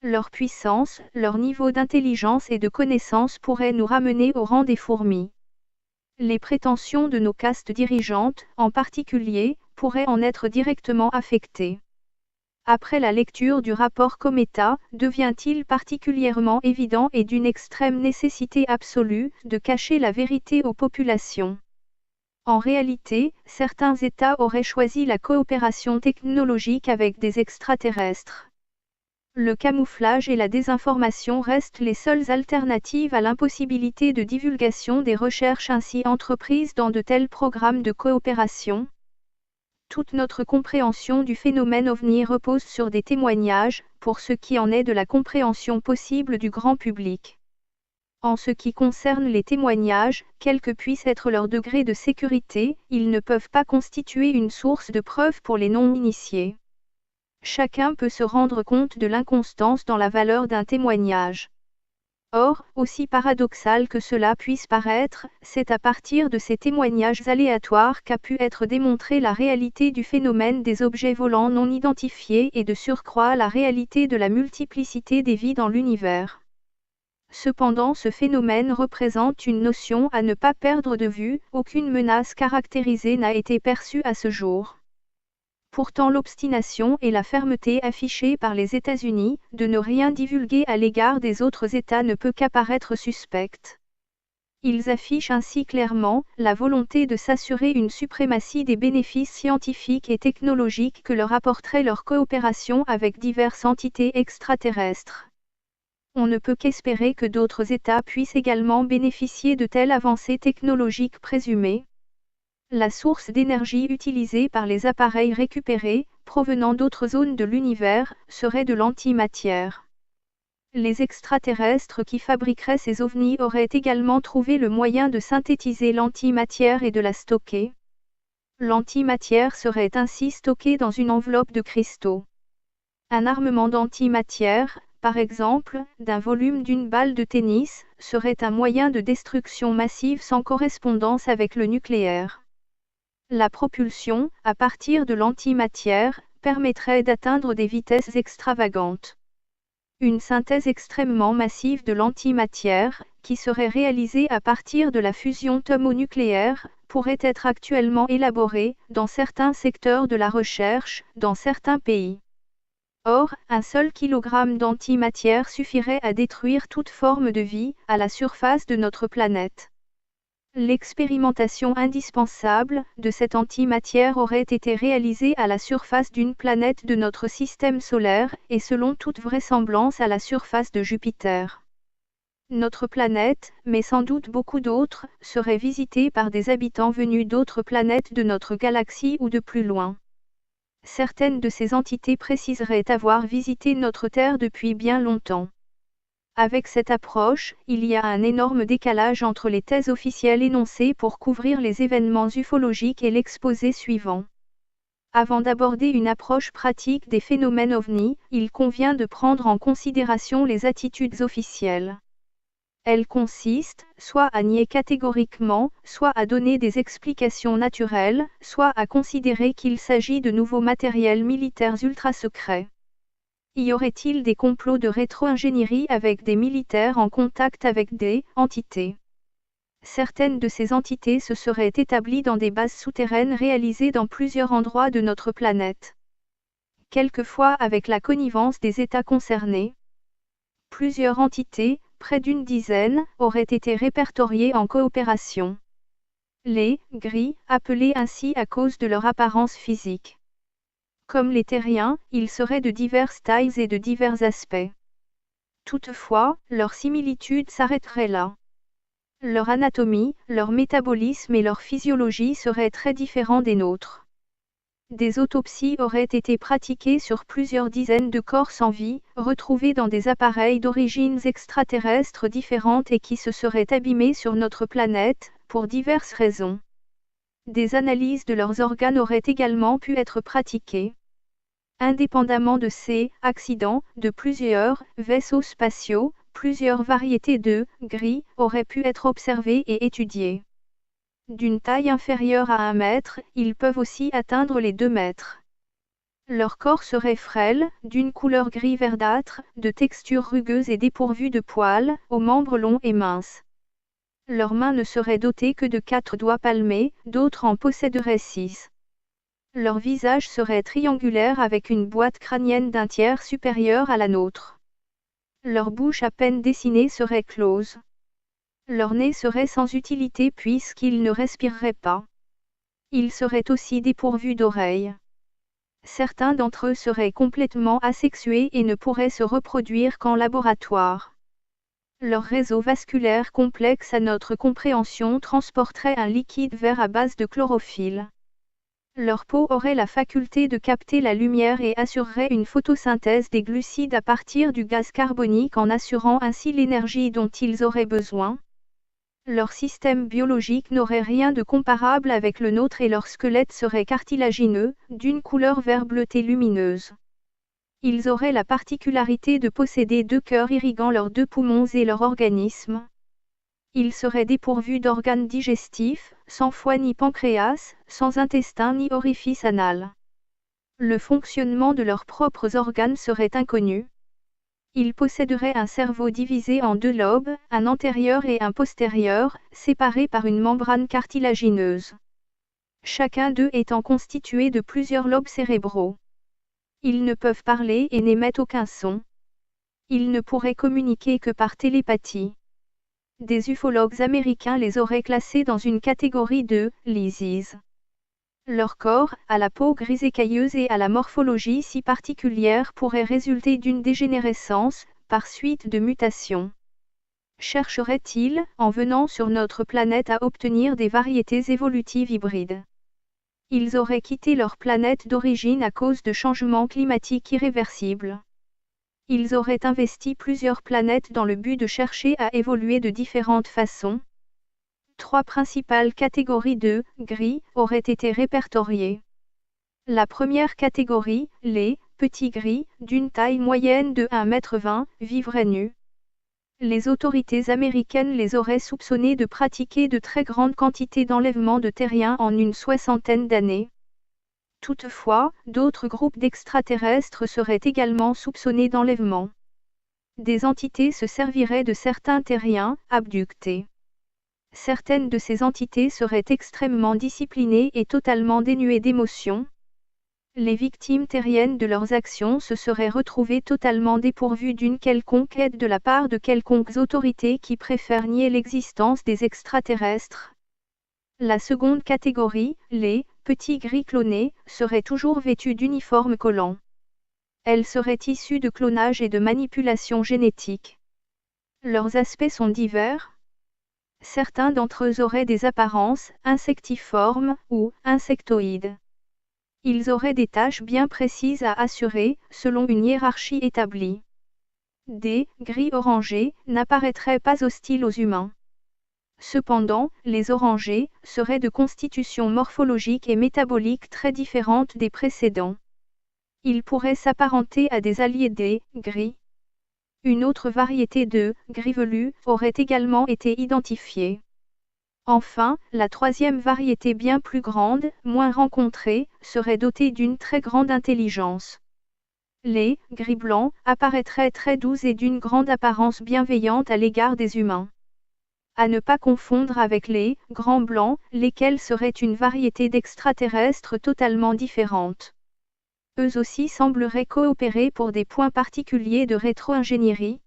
Leur puissance, leur niveau d'intelligence et de connaissance pourraient nous ramener au rang des fourmis. Les prétentions de nos castes dirigeantes, en particulier, pourraient en être directement affectées. Après la lecture du rapport Cometa, devient-il particulièrement évident et d'une extrême nécessité absolue de cacher la vérité aux populations. En réalité, certains États auraient choisi la coopération technologique avec des extraterrestres. Le camouflage et la désinformation restent les seules alternatives à l'impossibilité de divulgation des recherches ainsi entreprises dans de tels programmes de coopération. Toute notre compréhension du phénomène OVNI repose sur des témoignages, pour ce qui en est de la compréhension possible du grand public. En ce qui concerne les témoignages, quel que puisse être leur degré de sécurité, ils ne peuvent pas constituer une source de preuve pour les non-initiés. Chacun peut se rendre compte de l'inconstance dans la valeur d'un témoignage. Or, aussi paradoxal que cela puisse paraître, c'est à partir de ces témoignages aléatoires qu'a pu être démontrée la réalité du phénomène des objets volants non identifiés et de surcroît la réalité de la multiplicité des vies dans l'univers. Cependant, ce phénomène représente une notion à ne pas perdre de vue, aucune menace caractérisée n'a été perçue à ce jour. Pourtant l'obstination et la fermeté affichées par les États-Unis de ne rien divulguer à l'égard des autres États ne peut qu'apparaître suspecte. Ils affichent ainsi clairement la volonté de s'assurer une suprématie des bénéfices scientifiques et technologiques que leur apporterait leur coopération avec diverses entités extraterrestres. On ne peut qu'espérer que d'autres États puissent également bénéficier de telles avancées technologiques présumées. La source d'énergie utilisée par les appareils récupérés, provenant d'autres zones de l'univers, serait de l'antimatière. Les extraterrestres qui fabriqueraient ces ovnis auraient également trouvé le moyen de synthétiser l'antimatière et de la stocker. L'antimatière serait ainsi stockée dans une enveloppe de cristaux. Un armement d'antimatière, par exemple, d'un volume d'une balle de tennis, serait un moyen de destruction massive sans correspondance avec le nucléaire. La propulsion, à partir de l'antimatière, permettrait d'atteindre des vitesses extravagantes. Une synthèse extrêmement massive de l'antimatière, qui serait réalisée à partir de la fusion thermonucléaire, pourrait être actuellement élaborée, dans certains secteurs de la recherche, dans certains pays. Or, un seul kilogramme d'antimatière suffirait à détruire toute forme de vie, à la surface de notre planète. L'expérimentation indispensable de cette antimatière aurait été réalisée à la surface d'une planète de notre système solaire, et selon toute vraisemblance à la surface de Jupiter. Notre planète, mais sans doute beaucoup d'autres, serait visitée par des habitants venus d'autres planètes de notre galaxie ou de plus loin. Certaines de ces entités préciseraient avoir visité notre Terre depuis bien longtemps. Avec cette approche, il y a un énorme décalage entre les thèses officielles énoncées pour couvrir les événements ufologiques et l'exposé suivant. Avant d'aborder une approche pratique des phénomènes ovnis, il convient de prendre en considération les attitudes officielles. Elles consistent, soit à nier catégoriquement, soit à donner des explications naturelles, soit à considérer qu'il s'agit de nouveaux matériels militaires ultra-secrets. Y aurait-il des complots de rétro-ingénierie avec des militaires en contact avec des entités? Certaines de ces entités se seraient établies dans des bases souterraines réalisées dans plusieurs endroits de notre planète. Quelquefois avec la connivence des États concernés. Plusieurs entités, près d'une dizaine, auraient été répertoriées en coopération. Les gris, appelés ainsi à cause de leur apparence physique. Comme les terriens, ils seraient de diverses tailles et de divers aspects. Toutefois, leur similitude s'arrêterait là. Leur anatomie, leur métabolisme et leur physiologie seraient très différents des nôtres. Des autopsies auraient été pratiquées sur plusieurs dizaines de corps sans vie, retrouvés dans des appareils d'origines extraterrestres différentes et qui se seraient abîmés sur notre planète, pour diverses raisons. Des analyses de leurs organes auraient également pu être pratiquées. Indépendamment de ces accidents, de plusieurs vaisseaux spatiaux, plusieurs variétés de gris auraient pu être observées et étudiées. D'une taille inférieure à 1 mètre, ils peuvent aussi atteindre les 2 mètres. Leur corps serait frêle, d'une couleur gris verdâtre, de texture rugueuse et dépourvu de poils, aux membres longs et minces. Leurs mains ne seraient dotées que de 4 doigts palmés, d'autres en posséderaient 6. Leur visage serait triangulaire avec une boîte crânienne d'un tiers supérieure à la nôtre. Leur bouche à peine dessinée serait close. Leur nez serait sans utilité puisqu'ils ne respireraient pas. Ils seraient aussi dépourvus d'oreilles. Certains d'entre eux seraient complètement asexués et ne pourraient se reproduire qu'en laboratoire. Leur réseau vasculaire complexe à notre compréhension transporterait un liquide vert à base de chlorophylle. Leur peau aurait la faculté de capter la lumière et assurerait une photosynthèse des glucides à partir du gaz carbonique en assurant ainsi l'énergie dont ils auraient besoin. Leur système biologique n'aurait rien de comparable avec le nôtre et leur squelette serait cartilagineux, d'une couleur vert bleuté lumineuse. Ils auraient la particularité de posséder 2 cœurs irriguant leurs 2 poumons et leur organisme. Ils seraient dépourvus d'organes digestifs, sans foie ni pancréas, sans intestin ni orifice anal. Le fonctionnement de leurs propres organes serait inconnu. Ils posséderaient un cerveau divisé en 2 lobes, un antérieur et un postérieur, séparés par une membrane cartilagineuse. Chacun d'eux étant constitué de plusieurs lobes cérébraux. Ils ne peuvent parler et n'émettent aucun son. Ils ne pourraient communiquer que par télépathie. Des ufologues américains les auraient classés dans une catégorie de « lisies ». Leur corps, à la peau grise écailleuse et à la morphologie si particulière pourrait résulter d'une dégénérescence, par suite de mutations. Chercheraient-ils, en venant sur notre planète à obtenir des variétés évolutives hybrides? Ils auraient quitté leur planète d'origine à cause de changements climatiques irréversibles. Ils auraient investi plusieurs planètes dans le but de chercher à évoluer de différentes façons. 3 principales catégories de « gris » auraient été répertoriées. La première catégorie, les « petits gris », d'une taille moyenne de 1,20 m, vivraient nus. Les autorités américaines les auraient soupçonnés de pratiquer de très grandes quantités d'enlèvement de terriens en une 60aine d'années. Toutefois, d'autres groupes d'extraterrestres seraient également soupçonnés d'enlèvement. Des entités se serviraient de certains terriens, abductés. Certaines de ces entités seraient extrêmement disciplinées et totalement dénuées d'émotions. Les victimes terriennes de leurs actions se seraient retrouvées totalement dépourvues d'une quelconque aide de la part de quelconques autorités qui préfèrent nier l'existence des extraterrestres. La seconde catégorie, les petits gris clonés, seraient toujours vêtus d'uniformes collants. Elles seraient issues de clonage et de manipulation génétique. Leurs aspects sont divers. Certains d'entre eux auraient des apparences insectivormes ou insectoïdes. Ils auraient des tâches bien précises à assurer, selon une hiérarchie établie. Des gris orangés n'apparaîtraient pas hostiles aux humains. Cependant, les orangés seraient de constitution morphologique et métabolique très différente des précédents. Ils pourraient s'apparenter à des alliés des gris. Une autre variété de gris velus aurait également été identifiée. Enfin, la troisième variété bien plus grande, moins rencontrée, serait dotée d'une très grande intelligence. Les gris blancs apparaîtraient très doux et d'une grande apparence bienveillante à l'égard des humains. À ne pas confondre avec les grands blancs, lesquels seraient une variété d'extraterrestres totalement différente. Eux aussi sembleraient coopérer pour des points particuliers de rétro-ingénierie.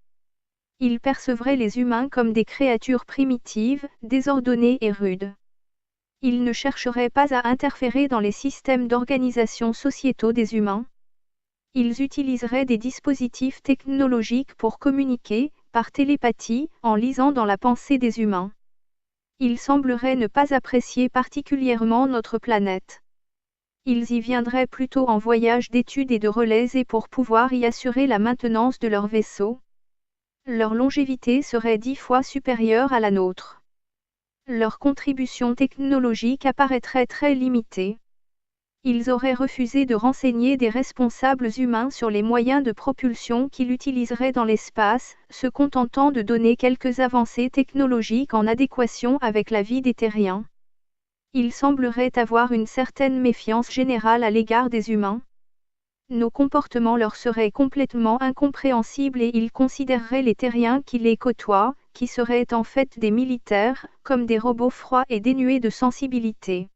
Ils percevraient les humains comme des créatures primitives, désordonnées et rudes. Ils ne chercheraient pas à interférer dans les systèmes d'organisation sociétaux des humains. Ils utiliseraient des dispositifs technologiques pour communiquer, par télépathie, en lisant dans la pensée des humains. Ils sembleraient ne pas apprécier particulièrement notre planète. Ils y viendraient plutôt en voyage d'études et de relais et pour pouvoir y assurer la maintenance de leur vaisseau. Leur longévité serait 10 fois supérieure à la nôtre. Leur contribution technologique apparaîtrait très limitée. Ils auraient refusé de renseigner des responsables humains sur les moyens de propulsion qu'ils utiliseraient dans l'espace, se contentant de donner quelques avancées technologiques en adéquation avec la vie des terriens. Ils sembleraient avoir une certaine méfiance générale à l'égard des humains. Nos comportements leur seraient complètement incompréhensibles et ils considéreraient les terriens qui les côtoient, qui seraient en fait des militaires, comme des robots froids et dénués de sensibilité.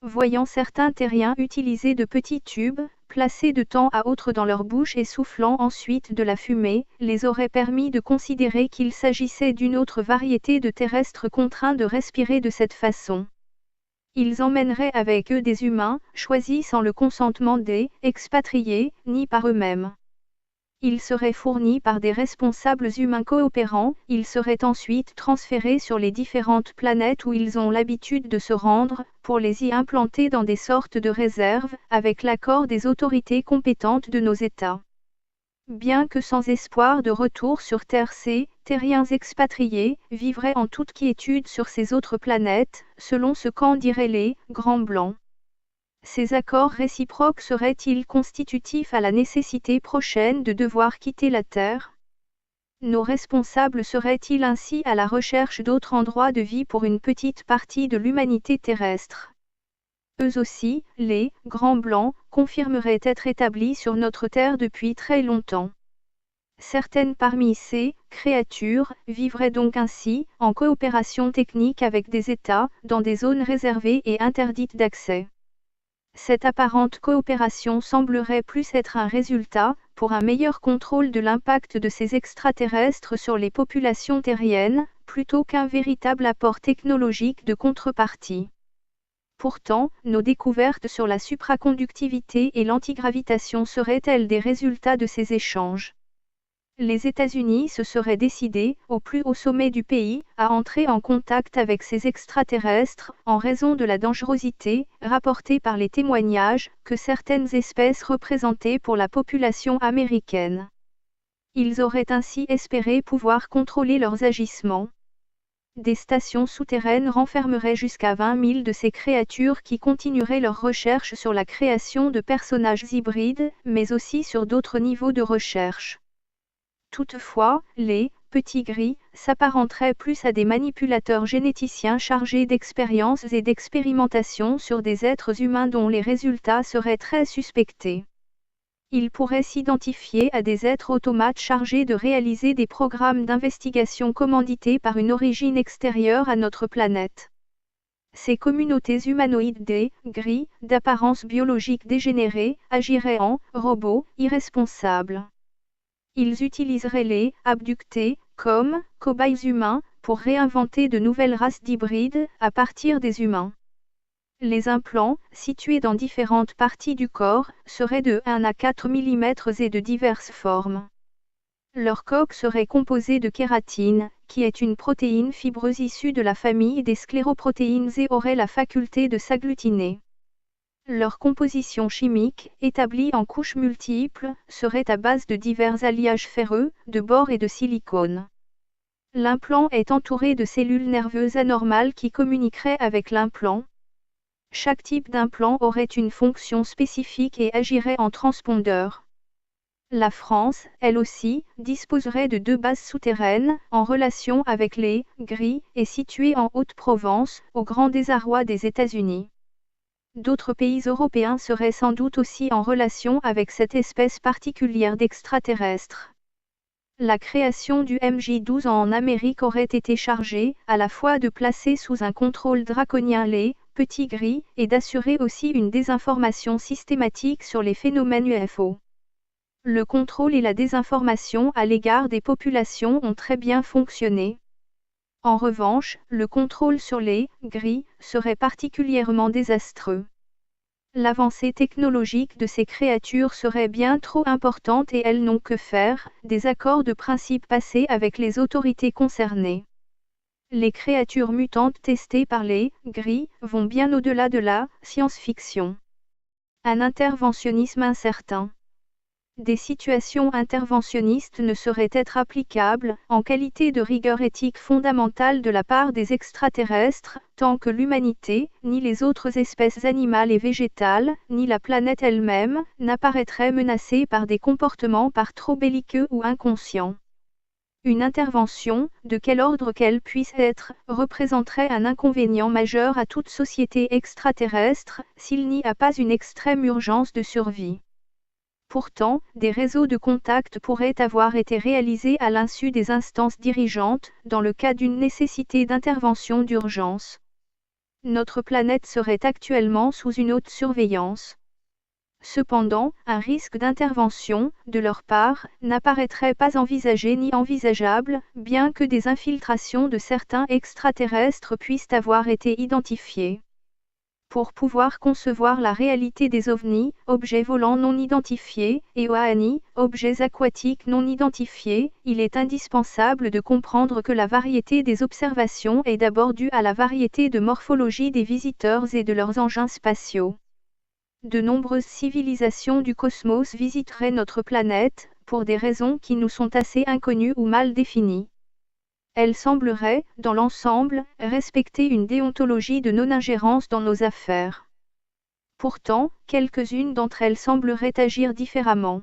Voyant certains terriens utiliser de petits tubes, placés de temps à autre dans leur bouche et soufflant ensuite de la fumée, les aurait permis de considérer qu'il s'agissait d'une autre variété de terrestres contraints de respirer de cette façon. Ils emmèneraient avec eux des humains, choisis sans le consentement des expatriés, ni par eux-mêmes. Il serait fourni par des responsables humains coopérants, il serait ensuite transféré sur les différentes planètes où ils ont l'habitude de se rendre, pour les y implanter dans des sortes de réserves, avec l'accord des autorités compétentes de nos États. Bien que sans espoir de retour sur Terre, ces terriens expatriés vivraient en toute quiétude sur ces autres planètes, selon ce qu'en diraient les grands blancs. Ces accords réciproques seraient-ils constitutifs à la nécessité prochaine de devoir quitter la Terre? Nos responsables seraient-ils ainsi à la recherche d'autres endroits de vie pour une petite partie de l'humanité terrestre? Eux aussi, les grands blancs, confirmeraient être établis sur notre Terre depuis très longtemps. Certaines parmi ces créatures vivraient donc ainsi, en coopération technique avec des États, dans des zones réservées et interdites d'accès. Cette apparente coopération semblerait plus être un résultat, pour un meilleur contrôle de l'impact de ces extraterrestres sur les populations terriennes, plutôt qu'un véritable apport technologique de contrepartie. Pourtant, nos découvertes sur la supraconductivité et l'antigravitation seraient-elles des résultats de ces échanges? Les États-Unis se seraient décidés, au plus haut sommet du pays, à entrer en contact avec ces extraterrestres, en raison de la dangerosité, rapportée par les témoignages, que certaines espèces représentaient pour la population américaine. Ils auraient ainsi espéré pouvoir contrôler leurs agissements. Des stations souterraines renfermeraient jusqu'à 20 000 de ces créatures qui continueraient leurs recherches sur la création de personnages hybrides, mais aussi sur d'autres niveaux de recherche. Toutefois, les petits gris s'apparenteraient plus à des manipulateurs généticiens chargés d'expériences et d'expérimentations sur des êtres humains dont les résultats seraient très suspectés. Ils pourraient s'identifier à des êtres automates chargés de réaliser des programmes d'investigation commandités par une origine extérieure à notre planète. Ces communautés humanoïdes des gris, d'apparence biologique dégénérée, agiraient en robots irresponsables. Ils utiliseraient les abductés comme cobayes humains pour réinventer de nouvelles races d'hybrides à partir des humains. Les implants, situés dans différentes parties du corps, seraient de 1 à 4 mm et de diverses formes. Leur coque serait composée de kératine, qui est une protéine fibreuse issue de la famille des scléroprotéines et aurait la faculté de s'agglutiner. Leur composition chimique, établie en couches multiples, serait à base de divers alliages ferreux, de bore et de silicone. L'implant est entouré de cellules nerveuses anormales qui communiqueraient avec l'implant. Chaque type d'implant aurait une fonction spécifique et agirait en transpondeur. La France, elle aussi, disposerait de 2 bases souterraines, en relation avec les gris, et situées en Haute-Provence, au grand désarroi des États-Unis. D'autres pays européens seraient sans doute aussi en relation avec cette espèce particulière d'extraterrestres. La création du MJ-12 en Amérique aurait été chargée, à la fois de placer sous un contrôle draconien les petits gris, et d'assurer aussi une désinformation systématique sur les phénomènes UFO. Le contrôle et la désinformation à l'égard des populations ont très bien fonctionné. En revanche, le contrôle sur les gris serait particulièrement désastreux. L'avancée technologique de ces créatures serait bien trop importante et elles n'ont que faire des accords de principe passés avec les autorités concernées. Les créatures mutantes testées par les gris vont bien au-delà de la science-fiction. Un interventionnisme incertain. Des situations interventionnistes ne sauraient être applicables, en qualité de rigueur éthique fondamentale de la part des extraterrestres, tant que l'humanité, ni les autres espèces animales et végétales, ni la planète elle-même, n'apparaîtraient menacées par des comportements par trop belliqueux ou inconscients. Une intervention, de quel ordre qu'elle puisse être, représenterait un inconvénient majeur à toute société extraterrestre, s'il n'y a pas une extrême urgence de survie. Pourtant, des réseaux de contact pourraient avoir été réalisés à l'insu des instances dirigeantes, dans le cas d'une nécessité d'intervention d'urgence. Notre planète serait actuellement sous une haute surveillance. Cependant, un risque d'intervention, de leur part, n'apparaîtrait pas envisagé ni envisageable, bien que des infiltrations de certains extraterrestres puissent avoir été identifiées. Pour pouvoir concevoir la réalité des ovnis, objets volants non identifiés, et OANI, objets aquatiques non identifiés, il est indispensable de comprendre que la variété des observations est d'abord due à la variété de morphologie des visiteurs et de leurs engins spatiaux. De nombreuses civilisations du cosmos visiteraient notre planète, pour des raisons qui nous sont assez inconnues ou mal définies. Elles sembleraient, dans l'ensemble, respecter une déontologie de non-ingérence dans nos affaires. Pourtant, quelques-unes d'entre elles sembleraient agir différemment.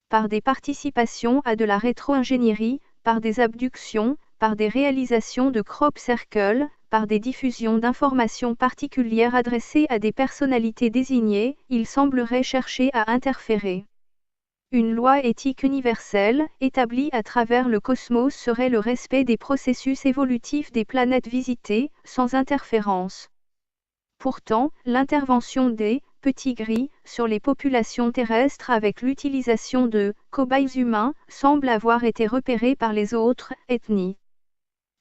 Par des participations à de la rétro-ingénierie, par des abductions, par des réalisations de crop circles, par des diffusions d'informations particulières adressées à des personnalités désignées, ils sembleraient chercher à interférer. Une loi éthique universelle, établie à travers le cosmos serait le respect des processus évolutifs des planètes visitées, sans interférence. Pourtant, l'intervention des petits gris sur les populations terrestres avec l'utilisation de cobayes humains semble avoir été repérée par les autres ethnies.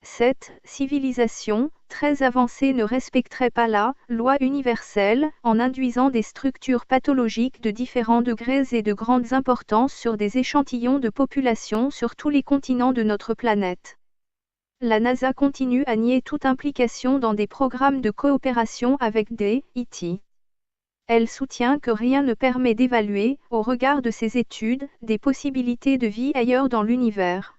Cette civilisation, très avancée, ne respecterait pas la loi universelle, en induisant des structures pathologiques de différents degrés et de grandes importances sur des échantillons de population sur tous les continents de notre planète. La NASA continue à nier toute implication dans des programmes de coopération avec des IT. Elle soutient que rien ne permet d'évaluer, au regard de ces études, des possibilités de vie ailleurs dans l'univers.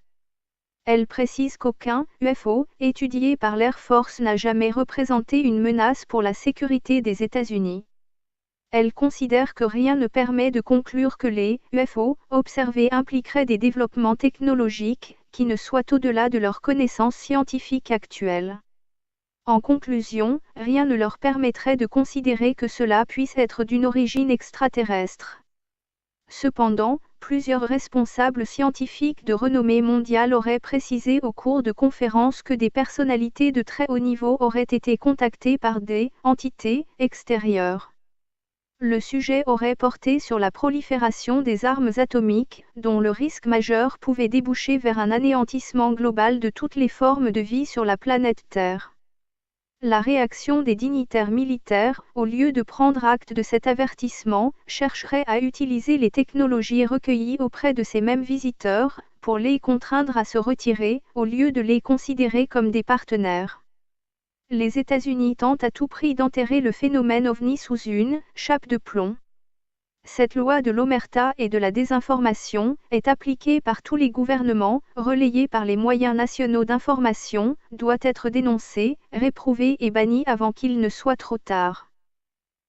Elle précise qu'aucun UFO étudié par l'Air Force n'a jamais représenté une menace pour la sécurité des États-Unis. Elle considère que rien ne permet de conclure que les UFO observés impliqueraient des développements technologiques qui ne soient au-delà de leurs connaissances scientifiques actuelles. En conclusion, rien ne leur permettrait de considérer que cela puisse être d'une origine extraterrestre. Cependant, plusieurs responsables scientifiques de renommée mondiale auraient précisé au cours de conférences que des personnalités de très haut niveau auraient été contactées par des entités extérieures. Le sujet aurait porté sur la prolifération des armes atomiques, dont le risque majeur pouvait déboucher vers un anéantissement global de toutes les formes de vie sur la planète Terre. La réaction des dignitaires militaires, au lieu de prendre acte de cet avertissement, chercherait à utiliser les technologies recueillies auprès de ces mêmes visiteurs, pour les contraindre à se retirer, au lieu de les considérer comme des partenaires. Les États-Unis tentent à tout prix d'enterrer le phénomène OVNI sous une chape de plomb. Cette loi de l'omerta et de la désinformation est appliquée par tous les gouvernements, relayée par les moyens nationaux d'information, doit être dénoncée, réprouvée et bannie avant qu'il ne soit trop tard.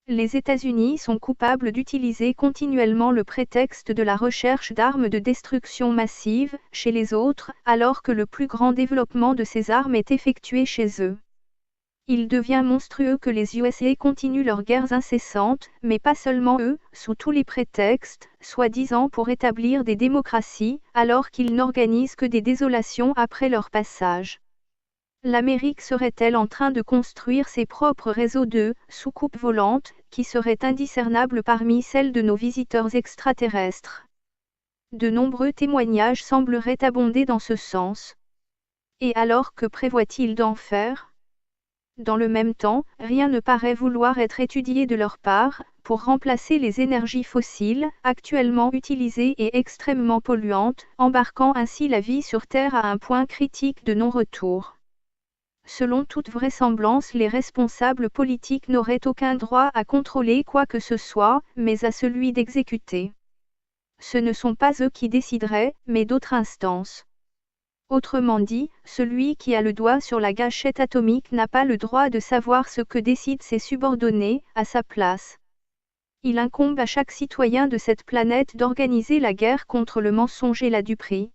Les États-Unis sont coupables d'utiliser continuellement le prétexte de la recherche d'armes de destruction massive chez les autres, alors que le plus grand développement de ces armes est effectué chez eux. Il devient monstrueux que les USA continuent leurs guerres incessantes, mais pas seulement eux, sous tous les prétextes, soi-disant pour établir des démocraties, alors qu'ils n'organisent que des désolations après leur passage. L'Amérique serait-elle en train de construire ses propres réseaux de soucoupes volantes, qui seraient indiscernables parmi celles de nos visiteurs extraterrestres? De nombreux témoignages sembleraient abonder dans ce sens. Et alors que prévoit-il d'en faire ? Dans le même temps, rien ne paraît vouloir être étudié de leur part, pour remplacer les énergies fossiles, actuellement utilisées et extrêmement polluantes, embarquant ainsi la vie sur Terre à un point critique de non-retour. Selon toute vraisemblance, les responsables politiques n'auraient aucun droit à contrôler quoi que ce soit, mais à celui d'exécuter. Ce ne sont pas eux qui décideraient, mais d'autres instances. Autrement dit, celui qui a le doigt sur la gâchette atomique n'a pas le droit de savoir ce que décident ses subordonnés, à sa place. Il incombe à chaque citoyen de cette planète d'organiser la guerre contre le mensonge et la duperie.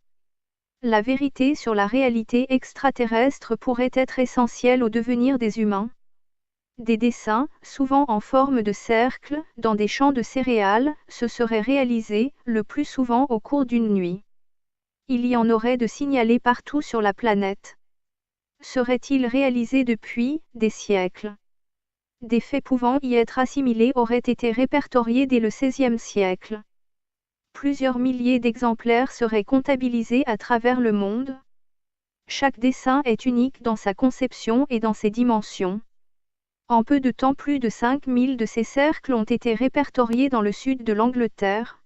La vérité sur la réalité extraterrestre pourrait être essentielle au devenir des humains. Des dessins, souvent en forme de cercle, dans des champs de céréales, se seraient réalisés, le plus souvent au cours d'une nuit. Il y en aurait de signalés partout sur la planète. Seraient-ils réalisés depuis des siècles? Des faits pouvant y être assimilés auraient été répertoriés dès le XVIe siècle. Plusieurs milliers d'exemplaires seraient comptabilisés à travers le monde. Chaque dessin est unique dans sa conception et dans ses dimensions. En peu de temps, plus de 5000 de ces cercles ont été répertoriés dans le sud de l'Angleterre,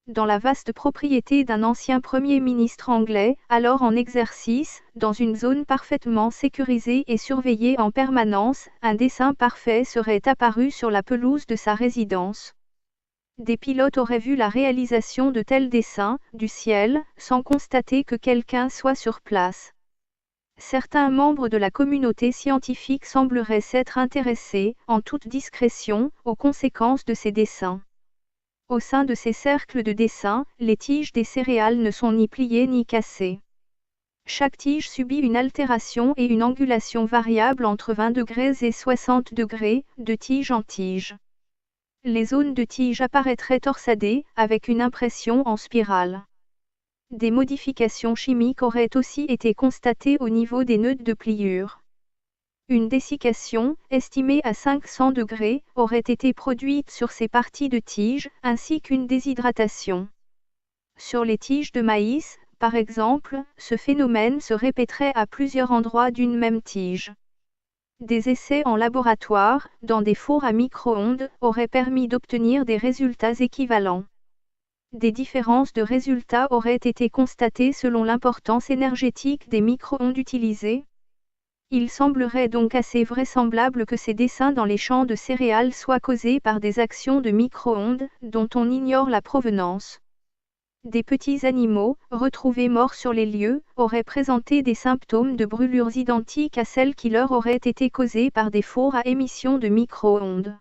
dans la vaste propriété d'un ancien Premier ministre anglais, alors en exercice, dans une zone parfaitement sécurisée et surveillée en permanence. Un dessin parfait serait apparu sur la pelouse de sa résidence. Des pilotes auraient vu la réalisation de tels dessins, du ciel, sans constater que quelqu'un soit sur place. Certains membres de la communauté scientifique sembleraient s'être intéressés, en toute discrétion, aux conséquences de ces dessins. Au sein de ces cercles de dessin, les tiges des céréales ne sont ni pliées ni cassées. Chaque tige subit une altération et une angulation variable entre 20 degrés et 60 degrés, de tige en tige. Les zones de tige apparaîtraient torsadées, avec une impression en spirale. Des modifications chimiques auraient aussi été constatées au niveau des nœuds de pliure. Une dessiccation, estimée à 500 degrés, aurait été produite sur ces parties de tige, ainsi qu'une déshydratation. Sur les tiges de maïs, par exemple, ce phénomène se répéterait à plusieurs endroits d'une même tige. Des essais en laboratoire, dans des fours à micro-ondes, auraient permis d'obtenir des résultats équivalents. Des différences de résultats auraient été constatées selon l'importance énergétique des micro-ondes utilisées. Il semblerait donc assez vraisemblable que ces dessins dans les champs de céréales soient causés par des actions de micro-ondes, dont on ignore la provenance. Des petits animaux, retrouvés morts sur les lieux, auraient présenté des symptômes de brûlures identiques à celles qui leur auraient été causées par des fours à émission de micro-ondes.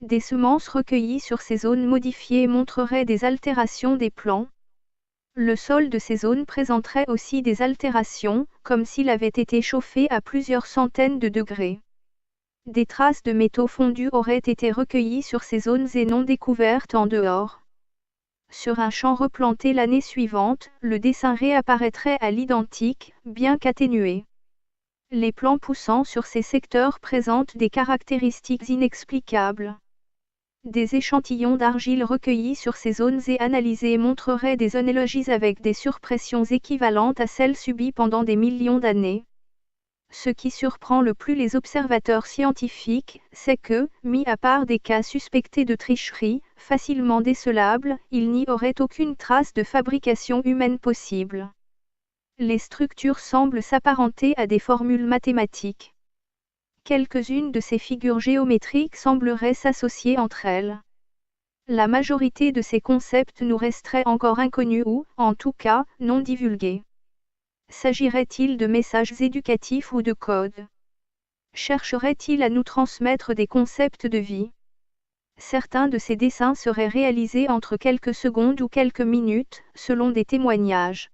Des semences recueillies sur ces zones modifiées montreraient des altérations des plants. Le sol de ces zones présenterait aussi des altérations, comme s'il avait été chauffé à plusieurs centaines de degrés. Des traces de métaux fondus auraient été recueillies sur ces zones et non découvertes en dehors. Sur un champ replanté l'année suivante, le dessin réapparaîtrait à l'identique, bien qu'atténué. Les plants poussant sur ces secteurs présentent des caractéristiques inexplicables. Des échantillons d'argile recueillis sur ces zones et analysés montreraient des onélogies avec des surpressions équivalentes à celles subies pendant des millions d'années. Ce qui surprend le plus les observateurs scientifiques, c'est que, mis à part des cas suspectés de tricherie, facilement décelables, il n'y aurait aucune trace de fabrication humaine possible. Les structures semblent s'apparenter à des formules mathématiques. Quelques-unes de ces figures géométriques sembleraient s'associer entre elles. La majorité de ces concepts nous resteraient encore inconnus ou, en tout cas, non divulgués. S'agirait-il de messages éducatifs ou de codes? Chercherait-il à nous transmettre des concepts de vie? Certains de ces dessins seraient réalisés entre quelques secondes ou quelques minutes, selon des témoignages.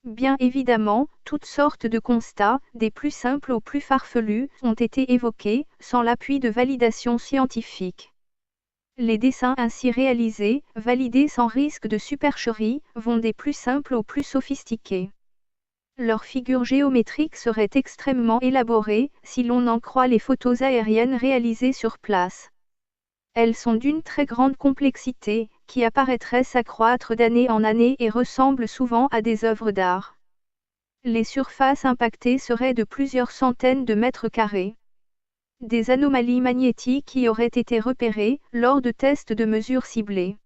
Bien évidemment, toutes sortes de constats, des plus simples aux plus farfelus, ont été évoqués, sans l'appui de validation scientifique. Les dessins ainsi réalisés, validés sans risque de supercherie, vont des plus simples aux plus sophistiqués. Leurs figures géométriques seraient extrêmement élaborées, si l'on en croit les photos aériennes réalisées sur place. Elles sont d'une très grande complexité, qui apparaîtraient s'accroître d'année en année et ressemblent souvent à des œuvres d'art. Les surfaces impactées seraient de plusieurs centaines de mètres carrés. Des anomalies magnétiques y auraient été repérées, lors de tests de mesures ciblées.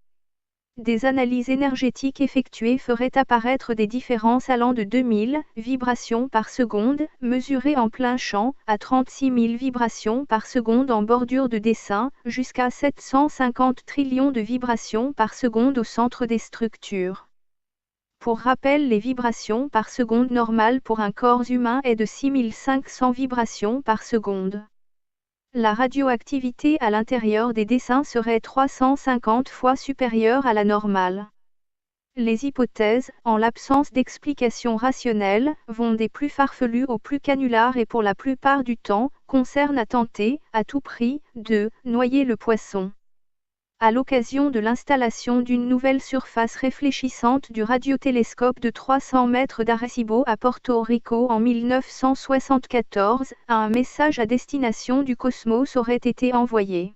Des analyses énergétiques effectuées feraient apparaître des différences allant de 2000 vibrations par seconde, mesurées en plein champ, à 36 000 vibrations par seconde en bordure de dessin, jusqu'à 750 trillions de vibrations par seconde au centre des structures. Pour rappel, les vibrations par seconde normales pour un corps humain est de 6500 vibrations par seconde. La radioactivité à l'intérieur des dessins serait 350 fois supérieure à la normale. Les hypothèses, en l'absence d'explication rationnelle, vont des plus farfelues aux plus canulars et pour la plupart du temps, concernent à tenter, à tout prix, de noyer le poisson. À l'occasion de l'installation d'une nouvelle surface réfléchissante du radiotélescope de 300 mètres d'Arecibo à Porto Rico en 1974, un message à destination du cosmos aurait été envoyé.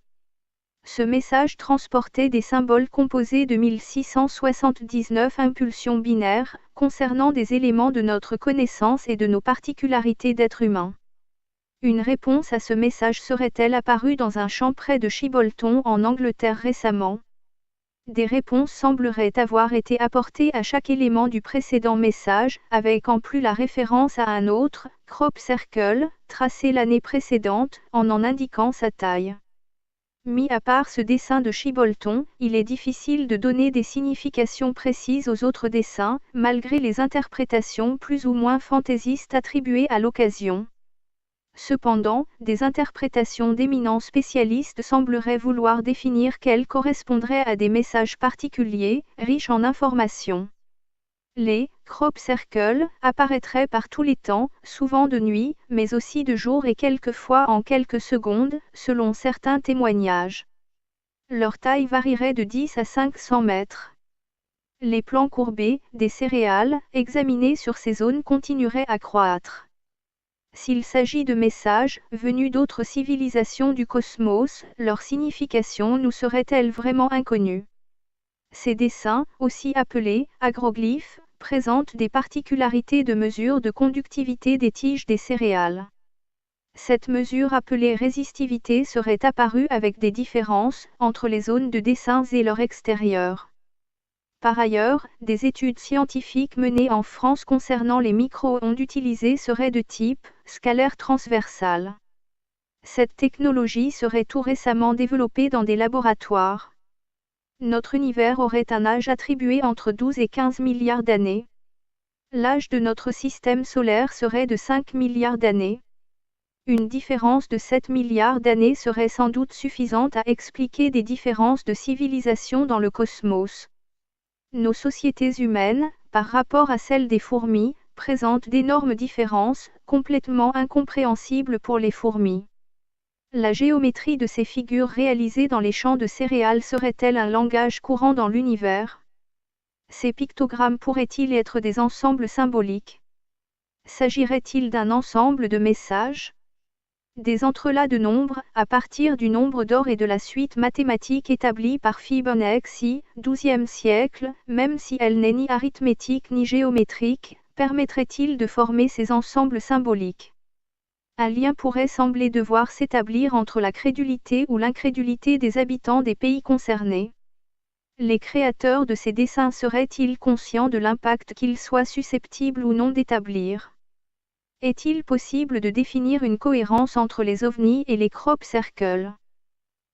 Ce message transportait des symboles composés de 1679 impulsions binaires, concernant des éléments de notre connaissance et de nos particularités d'être humain. Une réponse à ce message serait-elle apparue dans un champ près de Chibolton en Angleterre récemment? Des réponses sembleraient avoir été apportées à chaque élément du précédent message, avec en plus la référence à un autre, crop circle, tracé l'année précédente, en indiquant sa taille. Mis à part ce dessin de Chibolton, il est difficile de donner des significations précises aux autres dessins, malgré les interprétations plus ou moins fantaisistes attribuées à l'occasion. Cependant, des interprétations d'éminents spécialistes sembleraient vouloir définir qu'elles correspondraient à des messages particuliers, riches en informations. Les crop circles apparaîtraient par tous les temps, souvent de nuit, mais aussi de jour et quelquefois en quelques secondes, selon certains témoignages. Leur taille varierait de 10 à 500 mètres. Les plans courbés des céréales, examinés sur ces zones continueraient à croître. S'il s'agit de messages venus d'autres civilisations du cosmos, leur signification nous serait-elle vraiment inconnue? Ces dessins, aussi appelés agroglyphes, présentent des particularités de mesure de conductivité des tiges des céréales. Cette mesure appelée résistivité serait apparue avec des différences entre les zones de dessins et leur extérieur. Par ailleurs, des études scientifiques menées en France concernant les micro-ondes utilisées seraient de type scalaire transversal. Cette technologie serait tout récemment développée dans des laboratoires. Notre univers aurait un âge attribué entre 12 et 15 milliards d'années. L'âge de notre système solaire serait de 5 milliards d'années. Une différence de 7 milliards d'années serait sans doute suffisante à expliquer des différences de civilisation dans le cosmos. Nos sociétés humaines, par rapport à celles des fourmis, présentent d'énormes différences, complètement incompréhensibles pour les fourmis. La géométrie de ces figures réalisées dans les champs de céréales serait-elle un langage courant dans l'univers? Ces pictogrammes pourraient-ils être des ensembles symboliques? S'agirait-il d'un ensemble de messages? Des entrelacs de nombres, à partir du nombre d'or et de la suite mathématique établie par Fibonacci, XIIe siècle, même si elle n'est ni arithmétique ni géométrique, permettrait-il de former ces ensembles symboliques? Un lien pourrait sembler devoir s'établir entre la crédulité ou l'incrédulité des habitants des pays concernés. Les créateurs de ces dessins seraient-ils conscients de l'impact qu'ils soient susceptibles ou non d'établir? Est-il possible de définir une cohérence entre les ovnis et les crop circles?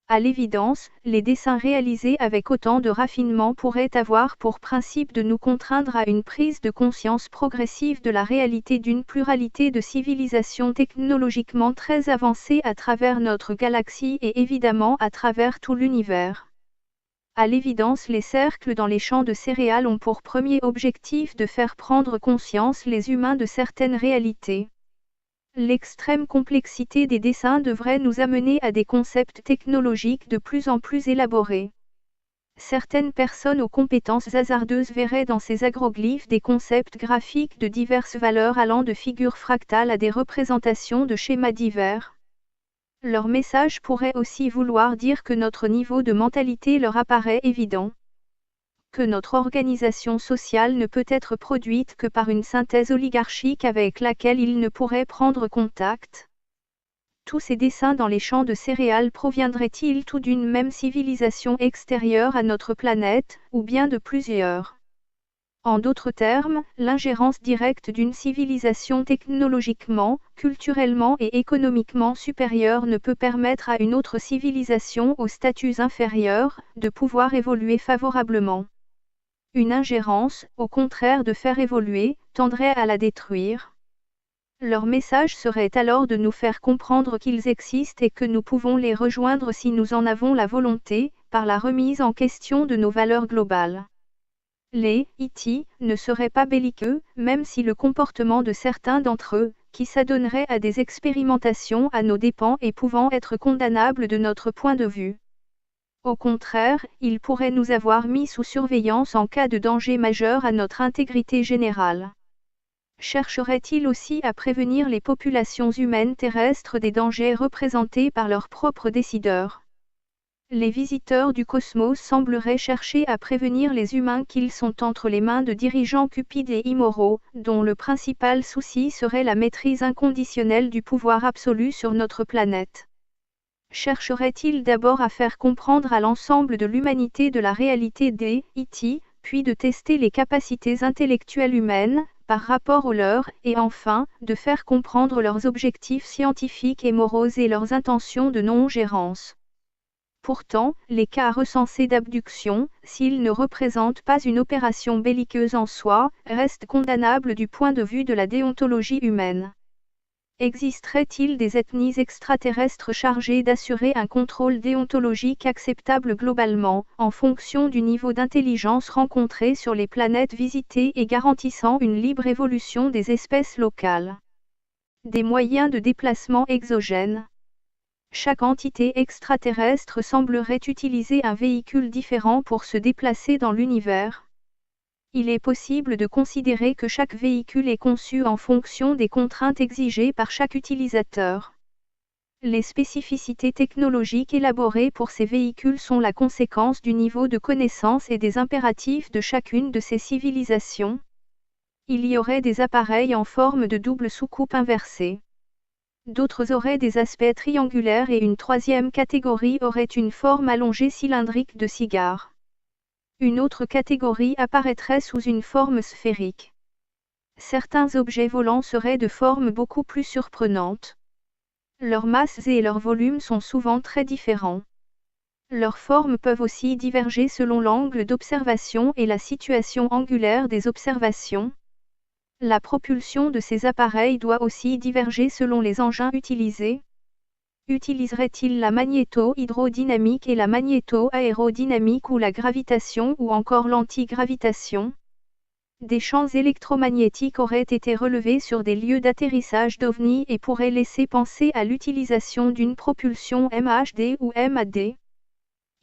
À l'évidence, les dessins réalisés avec autant de raffinement pourraient avoir pour principe de nous contraindre à une prise de conscience progressive de la réalité d'une pluralité de civilisations technologiquement très avancées à travers notre galaxie et évidemment à travers tout l'univers. À l'évidence, les cercles dans les champs de céréales ont pour premier objectif de faire prendre conscience les humains de certaines réalités. L'extrême complexité des dessins devrait nous amener à des concepts technologiques de plus en plus élaborés. Certaines personnes aux compétences hasardeuses verraient dans ces agroglyphes des concepts graphiques de diverses valeurs allant de figures fractales à des représentations de schémas divers. Leur message pourrait aussi vouloir dire que notre niveau de mentalité leur apparaît évident. Que notre organisation sociale ne peut être produite que par une synthèse oligarchique avec laquelle ils ne pourraient prendre contact. Tous ces dessins dans les champs de céréales proviendraient-ils tous d'une même civilisation extérieure à notre planète, ou bien de plusieurs? En d'autres termes, l'ingérence directe d'une civilisation technologiquement, culturellement et économiquement supérieure ne peut permettre à une autre civilisation aux statuts inférieurs, de pouvoir évoluer favorablement. Une ingérence, au contraire de faire évoluer, tendrait à la détruire. Leur message serait alors de nous faire comprendre qu'ils existent et que nous pouvons les rejoindre si nous en avons la volonté, par la remise en question de nos valeurs globales. Les E.T. ne seraient pas belliqueux, même si le comportement de certains d'entre eux, qui s'adonneraient à des expérimentations à nos dépens et pouvant être condamnables de notre point de vue. Au contraire, ils pourraient nous avoir mis sous surveillance en cas de danger majeur à notre intégrité générale. Chercheraient-ils aussi à prévenir les populations humaines terrestres des dangers représentés par leurs propres décideurs? Les visiteurs du cosmos sembleraient chercher à prévenir les humains qu'ils sont entre les mains de dirigeants cupides et immoraux, dont le principal souci serait la maîtrise inconditionnelle du pouvoir absolu sur notre planète. Chercherait-il d'abord à faire comprendre à l'ensemble de l'humanité de la réalité des E.T., puis de tester les capacités intellectuelles humaines, par rapport aux leurs, et enfin, de faire comprendre leurs objectifs scientifiques et moraux et leurs intentions de non-ingérence. Pourtant, les cas recensés d'abduction, s'ils ne représentent pas une opération belliqueuse en soi, restent condamnables du point de vue de la déontologie humaine. Existerait-il des ethnies extraterrestres chargées d'assurer un contrôle déontologique acceptable globalement, en fonction du niveau d'intelligence rencontré sur les planètes visitées et garantissant une libre évolution des espèces locales? Des moyens de déplacement exogènes. Chaque entité extraterrestre semblerait utiliser un véhicule différent pour se déplacer dans l'univers. Il est possible de considérer que chaque véhicule est conçu en fonction des contraintes exigées par chaque utilisateur. Les spécificités technologiques élaborées pour ces véhicules sont la conséquence du niveau de connaissance et des impératifs de chacune de ces civilisations. Il y aurait des appareils en forme de double soucoupe inversée. D'autres auraient des aspects triangulaires et une troisième catégorie aurait une forme allongée cylindrique de cigare. Une autre catégorie apparaîtrait sous une forme sphérique. Certains objets volants seraient de forme beaucoup plus surprenante. Leurs masses et leurs volumes sont souvent très différents. Leurs formes peuvent aussi diverger selon l'angle d'observation et la situation angulaire des observations. La propulsion de ces appareils doit aussi diverger selon les engins utilisés. Utiliserait-il la magnéto-hydrodynamique et la magnéto-aérodynamique ou la gravitation ou encore l'antigravitation? Des champs électromagnétiques auraient été relevés sur des lieux d'atterrissage d'OVNI et pourraient laisser penser à l'utilisation d'une propulsion MHD ou MAD.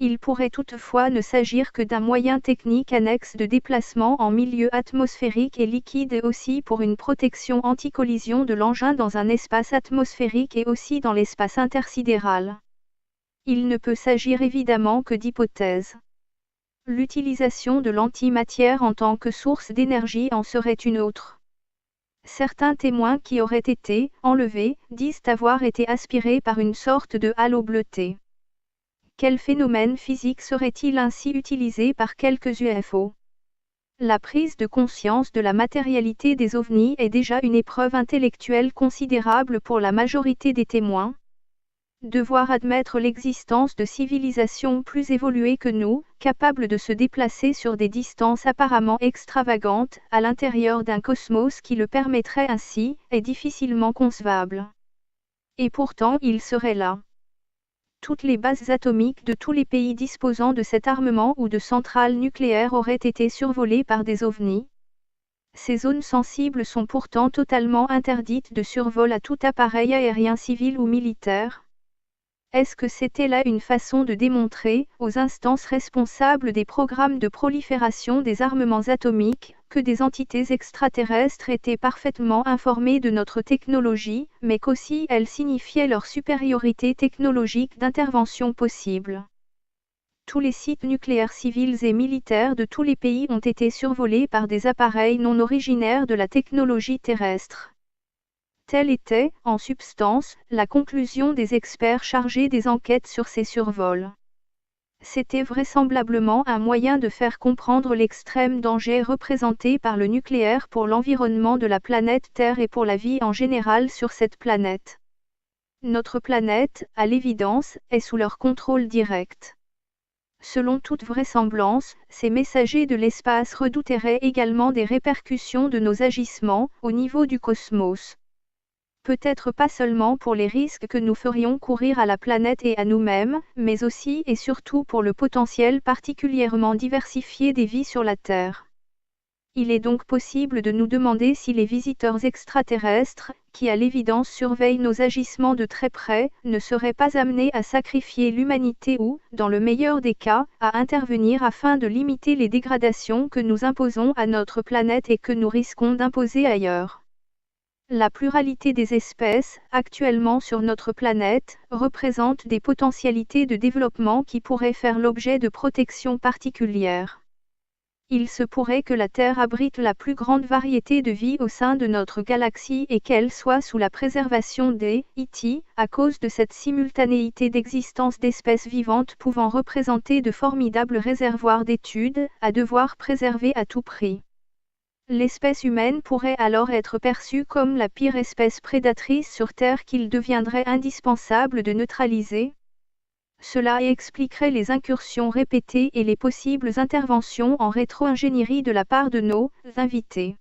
Il pourrait toutefois ne s'agir que d'un moyen technique annexe de déplacement en milieu atmosphérique et liquide et aussi pour une protection anti-collision de l'engin dans un espace atmosphérique et aussi dans l'espace intersidéral. Il ne peut s'agir évidemment que d'hypothèses. L'utilisation de l'antimatière en tant que source d'énergie en serait une autre. Certains témoins qui auraient été enlevés disent avoir été aspirés par une sorte de halo bleuté. Quel phénomène physique serait-il ainsi utilisé par quelques UFO? La prise de conscience de la matérialité des ovnis est déjà une épreuve intellectuelle considérable pour la majorité des témoins. Devoir admettre l'existence de civilisations plus évoluées que nous, capables de se déplacer sur des distances apparemment extravagantes, à l'intérieur d'un cosmos qui le permettrait ainsi, est difficilement concevable. Et pourtant il serait là. Toutes les bases atomiques de tous les pays disposant de cet armement ou de centrales nucléaires auraient été survolées par des ovnis. Ces zones sensibles sont pourtant totalement interdites de survol à tout appareil aérien civil ou militaire. Est-ce que c'était là une façon de démontrer, aux instances responsables des programmes de prolifération des armements atomiques, que des entités extraterrestres étaient parfaitement informées de notre technologie, mais qu'aussi elles signifiaient leur supériorité technologique d'intervention possible? Tous les sites nucléaires civils et militaires de tous les pays ont été survolés par des appareils non originaires de la technologie terrestre. Telle était, en substance, la conclusion des experts chargés des enquêtes sur ces survols. C'était vraisemblablement un moyen de faire comprendre l'extrême danger représenté par le nucléaire pour l'environnement de la planète Terre et pour la vie en général sur cette planète. Notre planète, à l'évidence, est sous leur contrôle direct. Selon toute vraisemblance, ces messagers de l'espace redouteraient également des répercussions de nos agissements, au niveau du cosmos. Peut-être pas seulement pour les risques que nous ferions courir à la planète et à nous-mêmes, mais aussi et surtout pour le potentiel particulièrement diversifié des vies sur la Terre. Il est donc possible de nous demander si les visiteurs extraterrestres, qui à l'évidence surveillent nos agissements de très près, ne seraient pas amenés à sacrifier l'humanité ou, dans le meilleur des cas, à intervenir afin de limiter les dégradations que nous imposons à notre planète et que nous risquons d'imposer ailleurs. La pluralité des espèces, actuellement sur notre planète, représente des potentialités de développement qui pourraient faire l'objet de protections particulières. Il se pourrait que la Terre abrite la plus grande variété de vie au sein de notre galaxie et qu'elle soit sous la préservation des E.T., à cause de cette simultanéité d'existence d'espèces vivantes pouvant représenter de formidables réservoirs d'études, à devoir préserver à tout prix. L'espèce humaine pourrait alors être perçue comme la pire espèce prédatrice sur Terre qu'il deviendrait indispensable de neutraliser. Cela expliquerait les incursions répétées et les possibles interventions en rétro-ingénierie de la part de nos invités.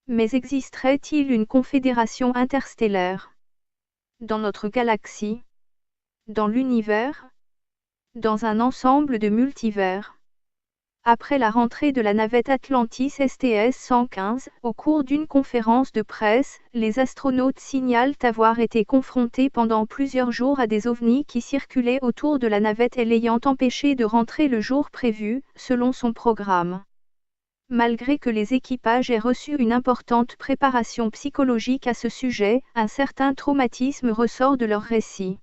Mais existerait-il une confédération interstellaire? Dans notre galaxie? Dans l'univers? Dans un ensemble de multivers? Après la rentrée de la navette Atlantis STS-115, au cours d'une conférence de presse, les astronautes signalent avoir été confrontés pendant plusieurs jours à des ovnis qui circulaient autour de la navette et l'ayant empêché de rentrer le jour prévu, selon son programme. Malgré que les équipages aient reçu une importante préparation psychologique à ce sujet, un certain traumatisme ressort de leur récit.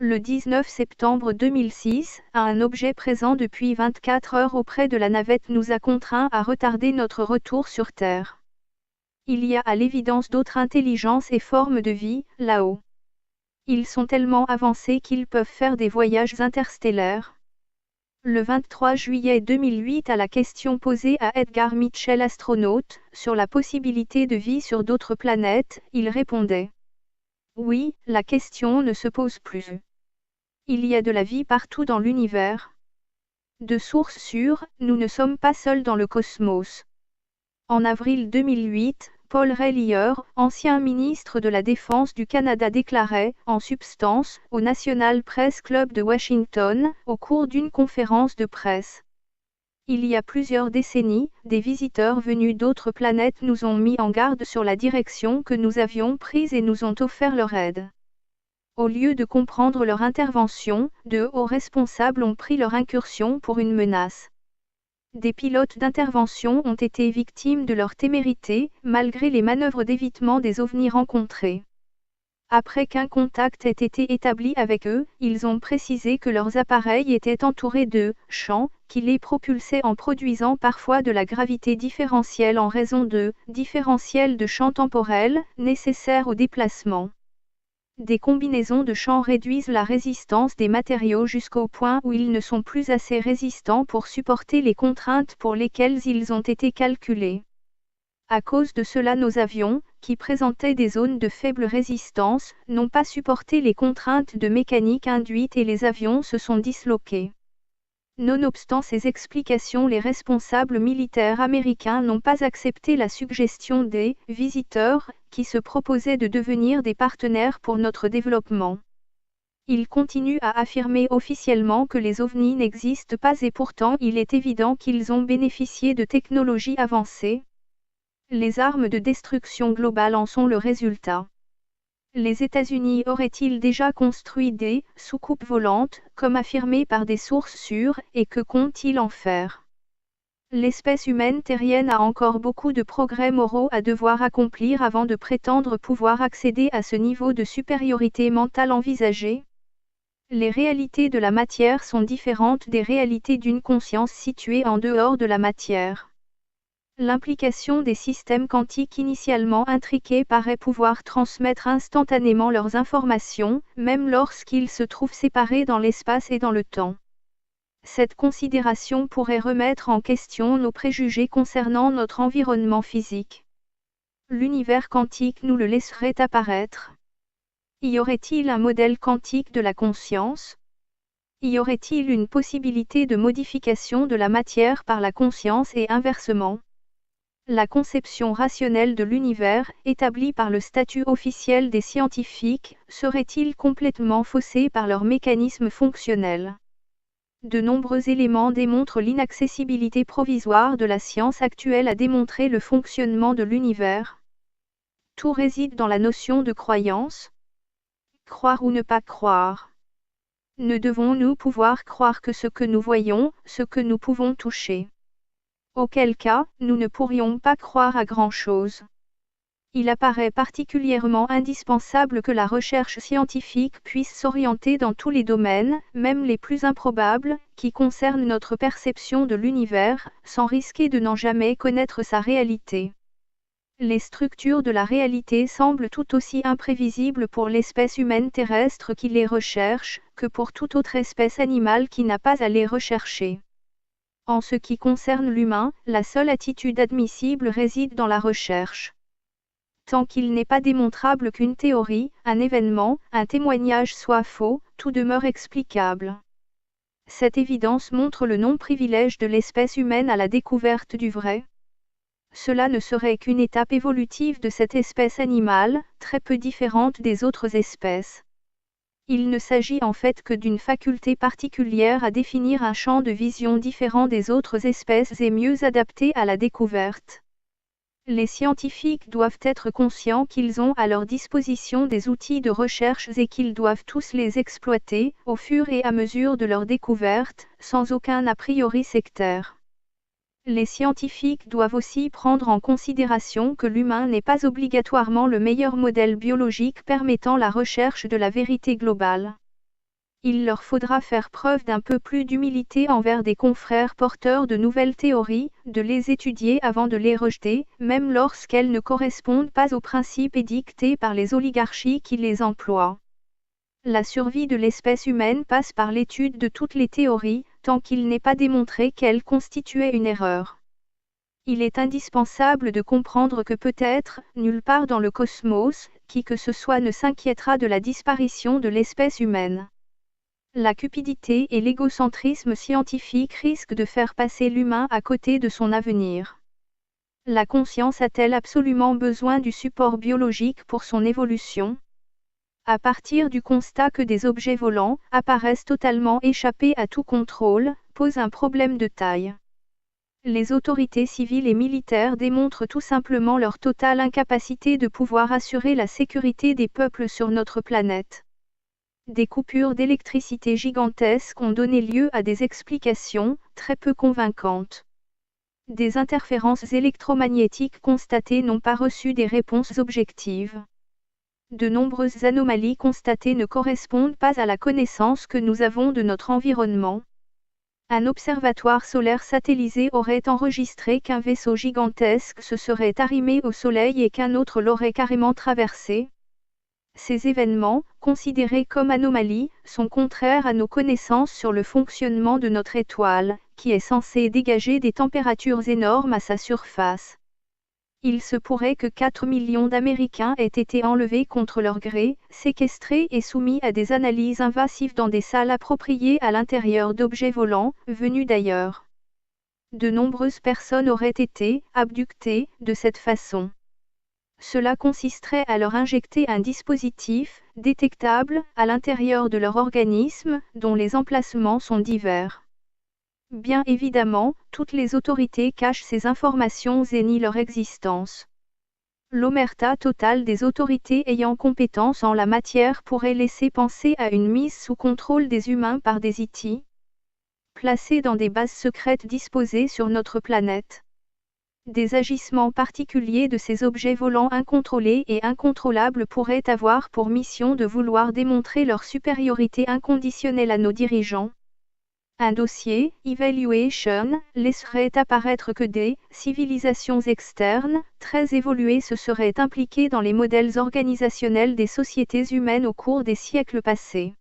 Le 19 septembre 2006, un objet présent depuis 24 heures auprès de la navette nous a contraints à retarder notre retour sur Terre. Il y a à l'évidence d'autres intelligences et formes de vie, là-haut. Ils sont tellement avancés qu'ils peuvent faire des voyages interstellaires. Le 23 juillet 2008 à la question posée à Edgar Mitchell astronaute, sur la possibilité de vie sur d'autres planètes, il répondait : oui, la question ne se pose plus. Il y a de la vie partout dans l'univers. De source sûre, nous ne sommes pas seuls dans le cosmos. En avril 2008, Paul Reynier, ancien ministre de la Défense du Canada déclarait, en substance, au National Press Club de Washington, au cours d'une conférence de presse. Il y a plusieurs décennies, des visiteurs venus d'autres planètes nous ont mis en garde sur la direction que nous avions prise et nous ont offert leur aide. Au lieu de comprendre leur intervention, de hauts responsables ont pris leur incursion pour une menace. Des pilotes d'intervention ont été victimes de leur témérité, malgré les manœuvres d'évitement des ovnis rencontrés. Après qu'un contact ait été établi avec eux, ils ont précisé que leurs appareils étaient entourés de champs, qui les propulsaient en produisant parfois de la gravité différentielle en raison de différentiels de champ temporel, nécessaires au déplacement. Des combinaisons de champs réduisent la résistance des matériaux jusqu'au point où ils ne sont plus assez résistants pour supporter les contraintes pour lesquelles ils ont été calculés. À cause de cela, nos avions, qui présentaient des zones de faible résistance, n'ont pas supporté les contraintes de mécanique induite et les avions se sont disloqués. Nonobstant ces explications, les responsables militaires américains n'ont pas accepté la suggestion des visiteurs, qui se proposaient de devenir des partenaires pour notre développement. Ils continuent à affirmer officiellement que les ovnis n'existent pas et pourtant il est évident qu'ils ont bénéficié de technologies avancées. Les armes de destruction globale en sont le résultat. Les États-Unis auraient-ils déjà construit des soucoupes volantes, comme affirmé par des sources sûres, et que comptent-ils en faire? L'espèce humaine terrienne a encore beaucoup de progrès moraux à devoir accomplir avant de prétendre pouvoir accéder à ce niveau de supériorité mentale envisagé. Les réalités de la matière sont différentes des réalités d'une conscience située en dehors de la matière. L'implication des systèmes quantiques initialement intriqués paraît pouvoir transmettre instantanément leurs informations, même lorsqu'ils se trouvent séparés dans l'espace et dans le temps. Cette considération pourrait remettre en question nos préjugés concernant notre environnement physique. L'univers quantique nous le laisserait apparaître. Y aurait-il un modèle quantique de la conscience? Y aurait-il une possibilité de modification de la matière par la conscience et inversement? La conception rationnelle de l'univers, établie par le statut officiel des scientifiques, serait-il complètement faussée par leur mécanisme fonctionnel? De nombreux éléments démontrent l'inaccessibilité provisoire de la science actuelle à démontrer le fonctionnement de l'univers. Tout réside dans la notion de croyance. Croire ou ne pas croire. Ne devons-nous pouvoir croire que ce que nous voyons, ce que nous pouvons toucher? Auquel cas, nous ne pourrions pas croire à grand-chose. Il apparaît particulièrement indispensable que la recherche scientifique puisse s'orienter dans tous les domaines, même les plus improbables, qui concernent notre perception de l'univers, sans risquer de n'en jamais connaître sa réalité. Les structures de la réalité semblent tout aussi imprévisibles pour l'espèce humaine terrestre qui les recherche, que pour toute autre espèce animale qui n'a pas à les rechercher. En ce qui concerne l'humain, la seule attitude admissible réside dans la recherche. Tant qu'il n'est pas démontrable qu'une théorie, un événement, un témoignage soit faux, tout demeure explicable. Cette évidence montre le non-privilège de l'espèce humaine à la découverte du vrai. Cela ne serait qu'une étape évolutive de cette espèce animale, très peu différente des autres espèces. Il ne s'agit en fait que d'une faculté particulière à définir un champ de vision différent des autres espèces et mieux adapté à la découverte. Les scientifiques doivent être conscients qu'ils ont à leur disposition des outils de recherche et qu'ils doivent tous les exploiter, au fur et à mesure de leur découverte, sans aucun a priori sectaire. Les scientifiques doivent aussi prendre en considération que l'humain n'est pas obligatoirement le meilleur modèle biologique permettant la recherche de la vérité globale. Il leur faudra faire preuve d'un peu plus d'humilité envers des confrères porteurs de nouvelles théories, de les étudier avant de les rejeter, même lorsqu'elles ne correspondent pas aux principes édictés par les oligarchies qui les emploient. La survie de l'espèce humaine passe par l'étude de toutes les théories, tant qu'il n'est pas démontré qu'elles constituaient une erreur. Il est indispensable de comprendre que peut-être, nulle part dans le cosmos, qui que ce soit ne s'inquiétera de la disparition de l'espèce humaine. La cupidité et l'égocentrisme scientifique risquent de faire passer l'humain à côté de son avenir. La conscience a-t-elle absolument besoin du support biologique pour son évolution ? À partir du constat que des objets volants apparaissent totalement échappés à tout contrôle, pose un problème de taille. Les autorités civiles et militaires démontrent tout simplement leur totale incapacité de pouvoir assurer la sécurité des peuples sur notre planète. Des coupures d'électricité gigantesques ont donné lieu à des explications très peu convaincantes. Des interférences électromagnétiques constatées n'ont pas reçu des réponses objectives. De nombreuses anomalies constatées ne correspondent pas à la connaissance que nous avons de notre environnement. Un observatoire solaire satellisé aurait enregistré qu'un vaisseau gigantesque se serait arrimé au Soleil et qu'un autre l'aurait carrément traversé. Ces événements, considérés comme anomalies, sont contraires à nos connaissances sur le fonctionnement de notre étoile, qui est censée dégager des températures énormes à sa surface. Il se pourrait que 4 millions d'Américains aient été enlevés contre leur gré, séquestrés et soumis à des analyses invasives dans des salles appropriées à l'intérieur d'objets volants, venus d'ailleurs. De nombreuses personnes auraient été abductées de cette façon. Cela consisterait à leur injecter un dispositif, détectable, à l'intérieur de leur organisme, dont les emplacements sont divers. Bien évidemment, toutes les autorités cachent ces informations et nient leur existence. L'omerta totale des autorités ayant compétence en la matière pourrait laisser penser à une mise sous contrôle des humains par des IT, placés dans des bases secrètes disposées sur notre planète. Des agissements particuliers de ces objets volants incontrôlés et incontrôlables pourraient avoir pour mission de vouloir démontrer leur supériorité inconditionnelle à nos dirigeants. Un dossier, Evaluation, laisserait apparaître que des civilisations externes, très évoluées se seraient impliquées dans les modèles organisationnels des sociétés humaines au cours des siècles passés.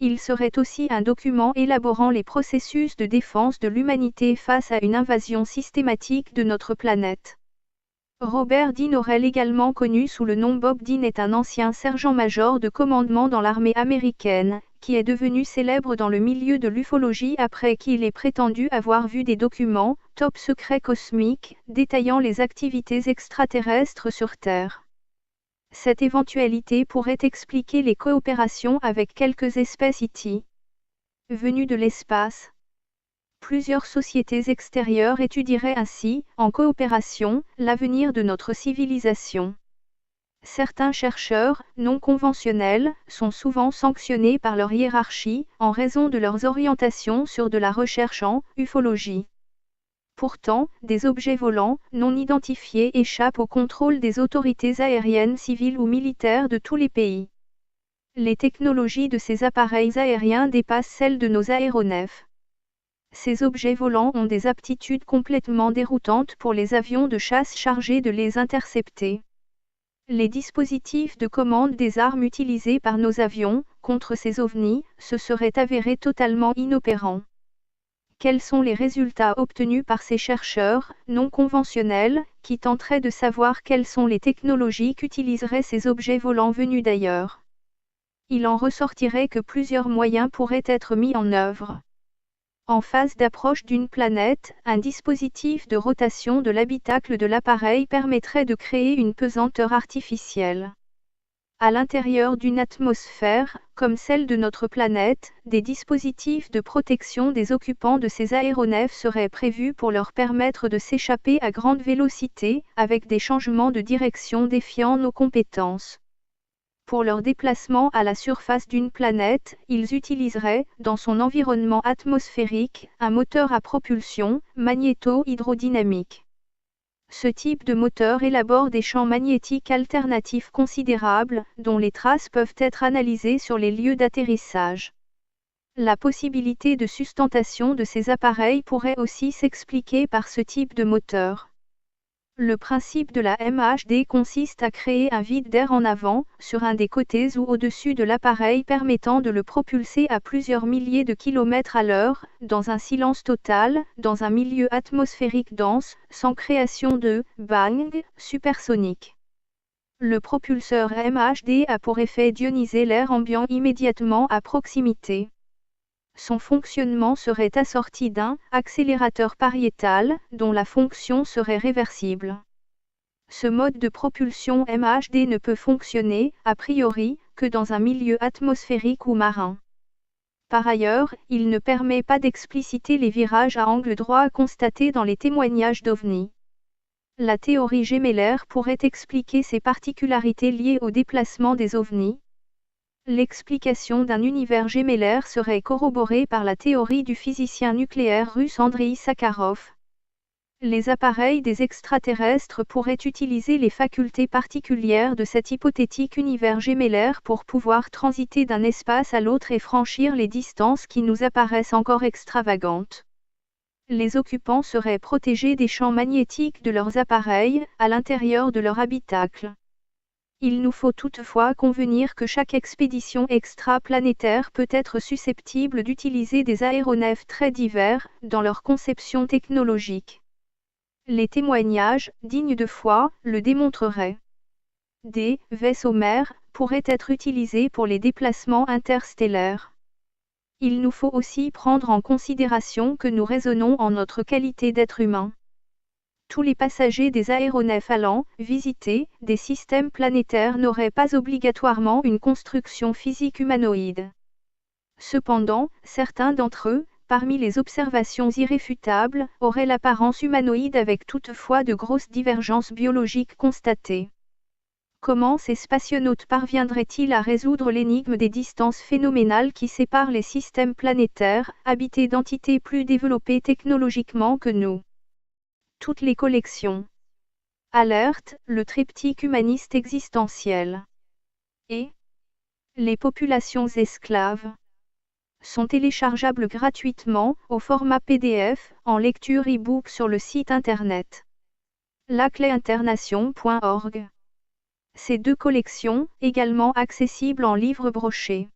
Il serait aussi un document élaborant les processus de défense de l'humanité face à une invasion systématique de notre planète. Robert Dean Orell, également connu sous le nom Bob Dean, est un ancien sergent-major de commandement dans l'armée américaine, qui est devenu célèbre dans le milieu de l'ufologie après qu'il ait prétendu avoir vu des documents, top secrets cosmiques, détaillant les activités extraterrestres sur Terre. Cette éventualité pourrait expliquer les coopérations avec quelques espèces IT venues de l'espace. Plusieurs sociétés extérieures étudieraient ainsi, en coopération, l'avenir de notre civilisation. Certains chercheurs, non conventionnels, sont souvent sanctionnés par leur hiérarchie, en raison de leurs orientations sur de la recherche en ufologie. Pourtant, des objets volants, non identifiés échappent au contrôle des autorités aériennes civiles ou militaires de tous les pays. Les technologies de ces appareils aériens dépassent celles de nos aéronefs. Ces objets volants ont des aptitudes complètement déroutantes pour les avions de chasse chargés de les intercepter. Les dispositifs de commande des armes utilisés par nos avions, contre ces ovnis, se seraient avérés totalement inopérants. Quels sont les résultats obtenus par ces chercheurs, non conventionnels, qui tenteraient de savoir quelles sont les technologies qu'utiliseraient ces objets volants venus d'ailleurs? Il en ressortirait que plusieurs moyens pourraient être mis en œuvre. En phase d'approche d'une planète, un dispositif de rotation de l'habitacle de l'appareil permettrait de créer une pesanteur artificielle. À l'intérieur d'une atmosphère, comme celle de notre planète, des dispositifs de protection des occupants de ces aéronefs seraient prévus pour leur permettre de s'échapper à grande vélocité, avec des changements de direction défiant nos compétences. Pour leur déplacement à la surface d'une planète, ils utiliseraient, dans son environnement atmosphérique, un moteur à propulsion, magnéto-hydrodynamique. Ce type de moteur élabore des champs magnétiques alternatifs considérables, dont les traces peuvent être analysées sur les lieux d'atterrissage. La possibilité de sustentation de ces appareils pourrait aussi s'expliquer par ce type de moteur. Le principe de la MHD consiste à créer un vide d'air en avant, sur un des côtés ou au-dessus de l'appareil permettant de le propulser à plusieurs milliers de kilomètres à l'heure, dans un silence total, dans un milieu atmosphérique dense, sans création de « bang » supersonique. Le propulseur MHD a pour effet d'ioniser l'air ambiant immédiatement à proximité. Son fonctionnement serait assorti d'un accélérateur pariétal, dont la fonction serait réversible. Ce mode de propulsion MHD ne peut fonctionner, a priori, que dans un milieu atmosphérique ou marin. Par ailleurs, il ne permet pas d'expliciter les virages à angle droit constatés dans les témoignages d'OVNI. La théorie gémellaire pourrait expliquer ces particularités liées au déplacement des ovnis. L'explication d'un univers gémellaire serait corroborée par la théorie du physicien nucléaire russe Andreï Sakharov. Les appareils des extraterrestres pourraient utiliser les facultés particulières de cet hypothétique univers gémellaire pour pouvoir transiter d'un espace à l'autre et franchir les distances qui nous apparaissent encore extravagantes. Les occupants seraient protégés des champs magnétiques de leurs appareils, à l'intérieur de leur habitacle. Il nous faut toutefois convenir que chaque expédition extraplanétaire peut être susceptible d'utiliser des aéronefs très divers, dans leur conception technologique. Les témoignages, dignes de foi, le démontreraient. Des vaisseaux mers pourraient être utilisés pour les déplacements interstellaires. Il nous faut aussi prendre en considération que nous raisonnons en notre qualité d'être humain. Tous les passagers des aéronefs allant visiter des systèmes planétaires n'auraient pas obligatoirement une construction physique humanoïde. Cependant, certains d'entre eux, parmi les observations irréfutables, auraient l'apparence humanoïde avec toutefois de grosses divergences biologiques constatées. Comment ces spationautes parviendraient-ils à résoudre l'énigme des distances phénoménales qui séparent les systèmes planétaires, habités d'entités plus développées technologiquement que nous? Toutes les collections. Alerte, le triptyque humaniste existentiel. Et les populations esclaves sont téléchargeables gratuitement, au format PDF, en lecture e-book sur le site internet lacléinternation.org. Ces deux collections, également accessibles en livre broché.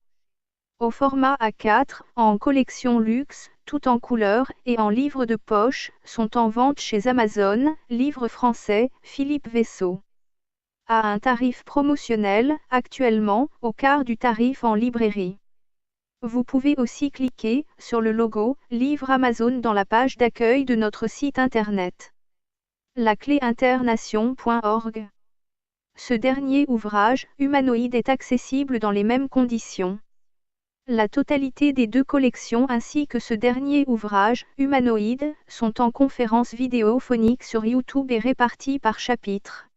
Au format A4, en collection luxe, tout en couleur, et en livre de poche, sont en vente chez Amazon, livre français, Philippe Vaisseau. À un tarif promotionnel, actuellement, au quart du tarif en librairie. Vous pouvez aussi cliquer sur le logo « Livre Amazon » dans la page d'accueil de notre site internet. lacléinternation.org. Ce dernier ouvrage, humanoïde, est accessible dans les mêmes conditions. La totalité des deux collections ainsi que ce dernier ouvrage, humanoïde, sont en conférence vidéophonique sur YouTube et répartis par chapitre.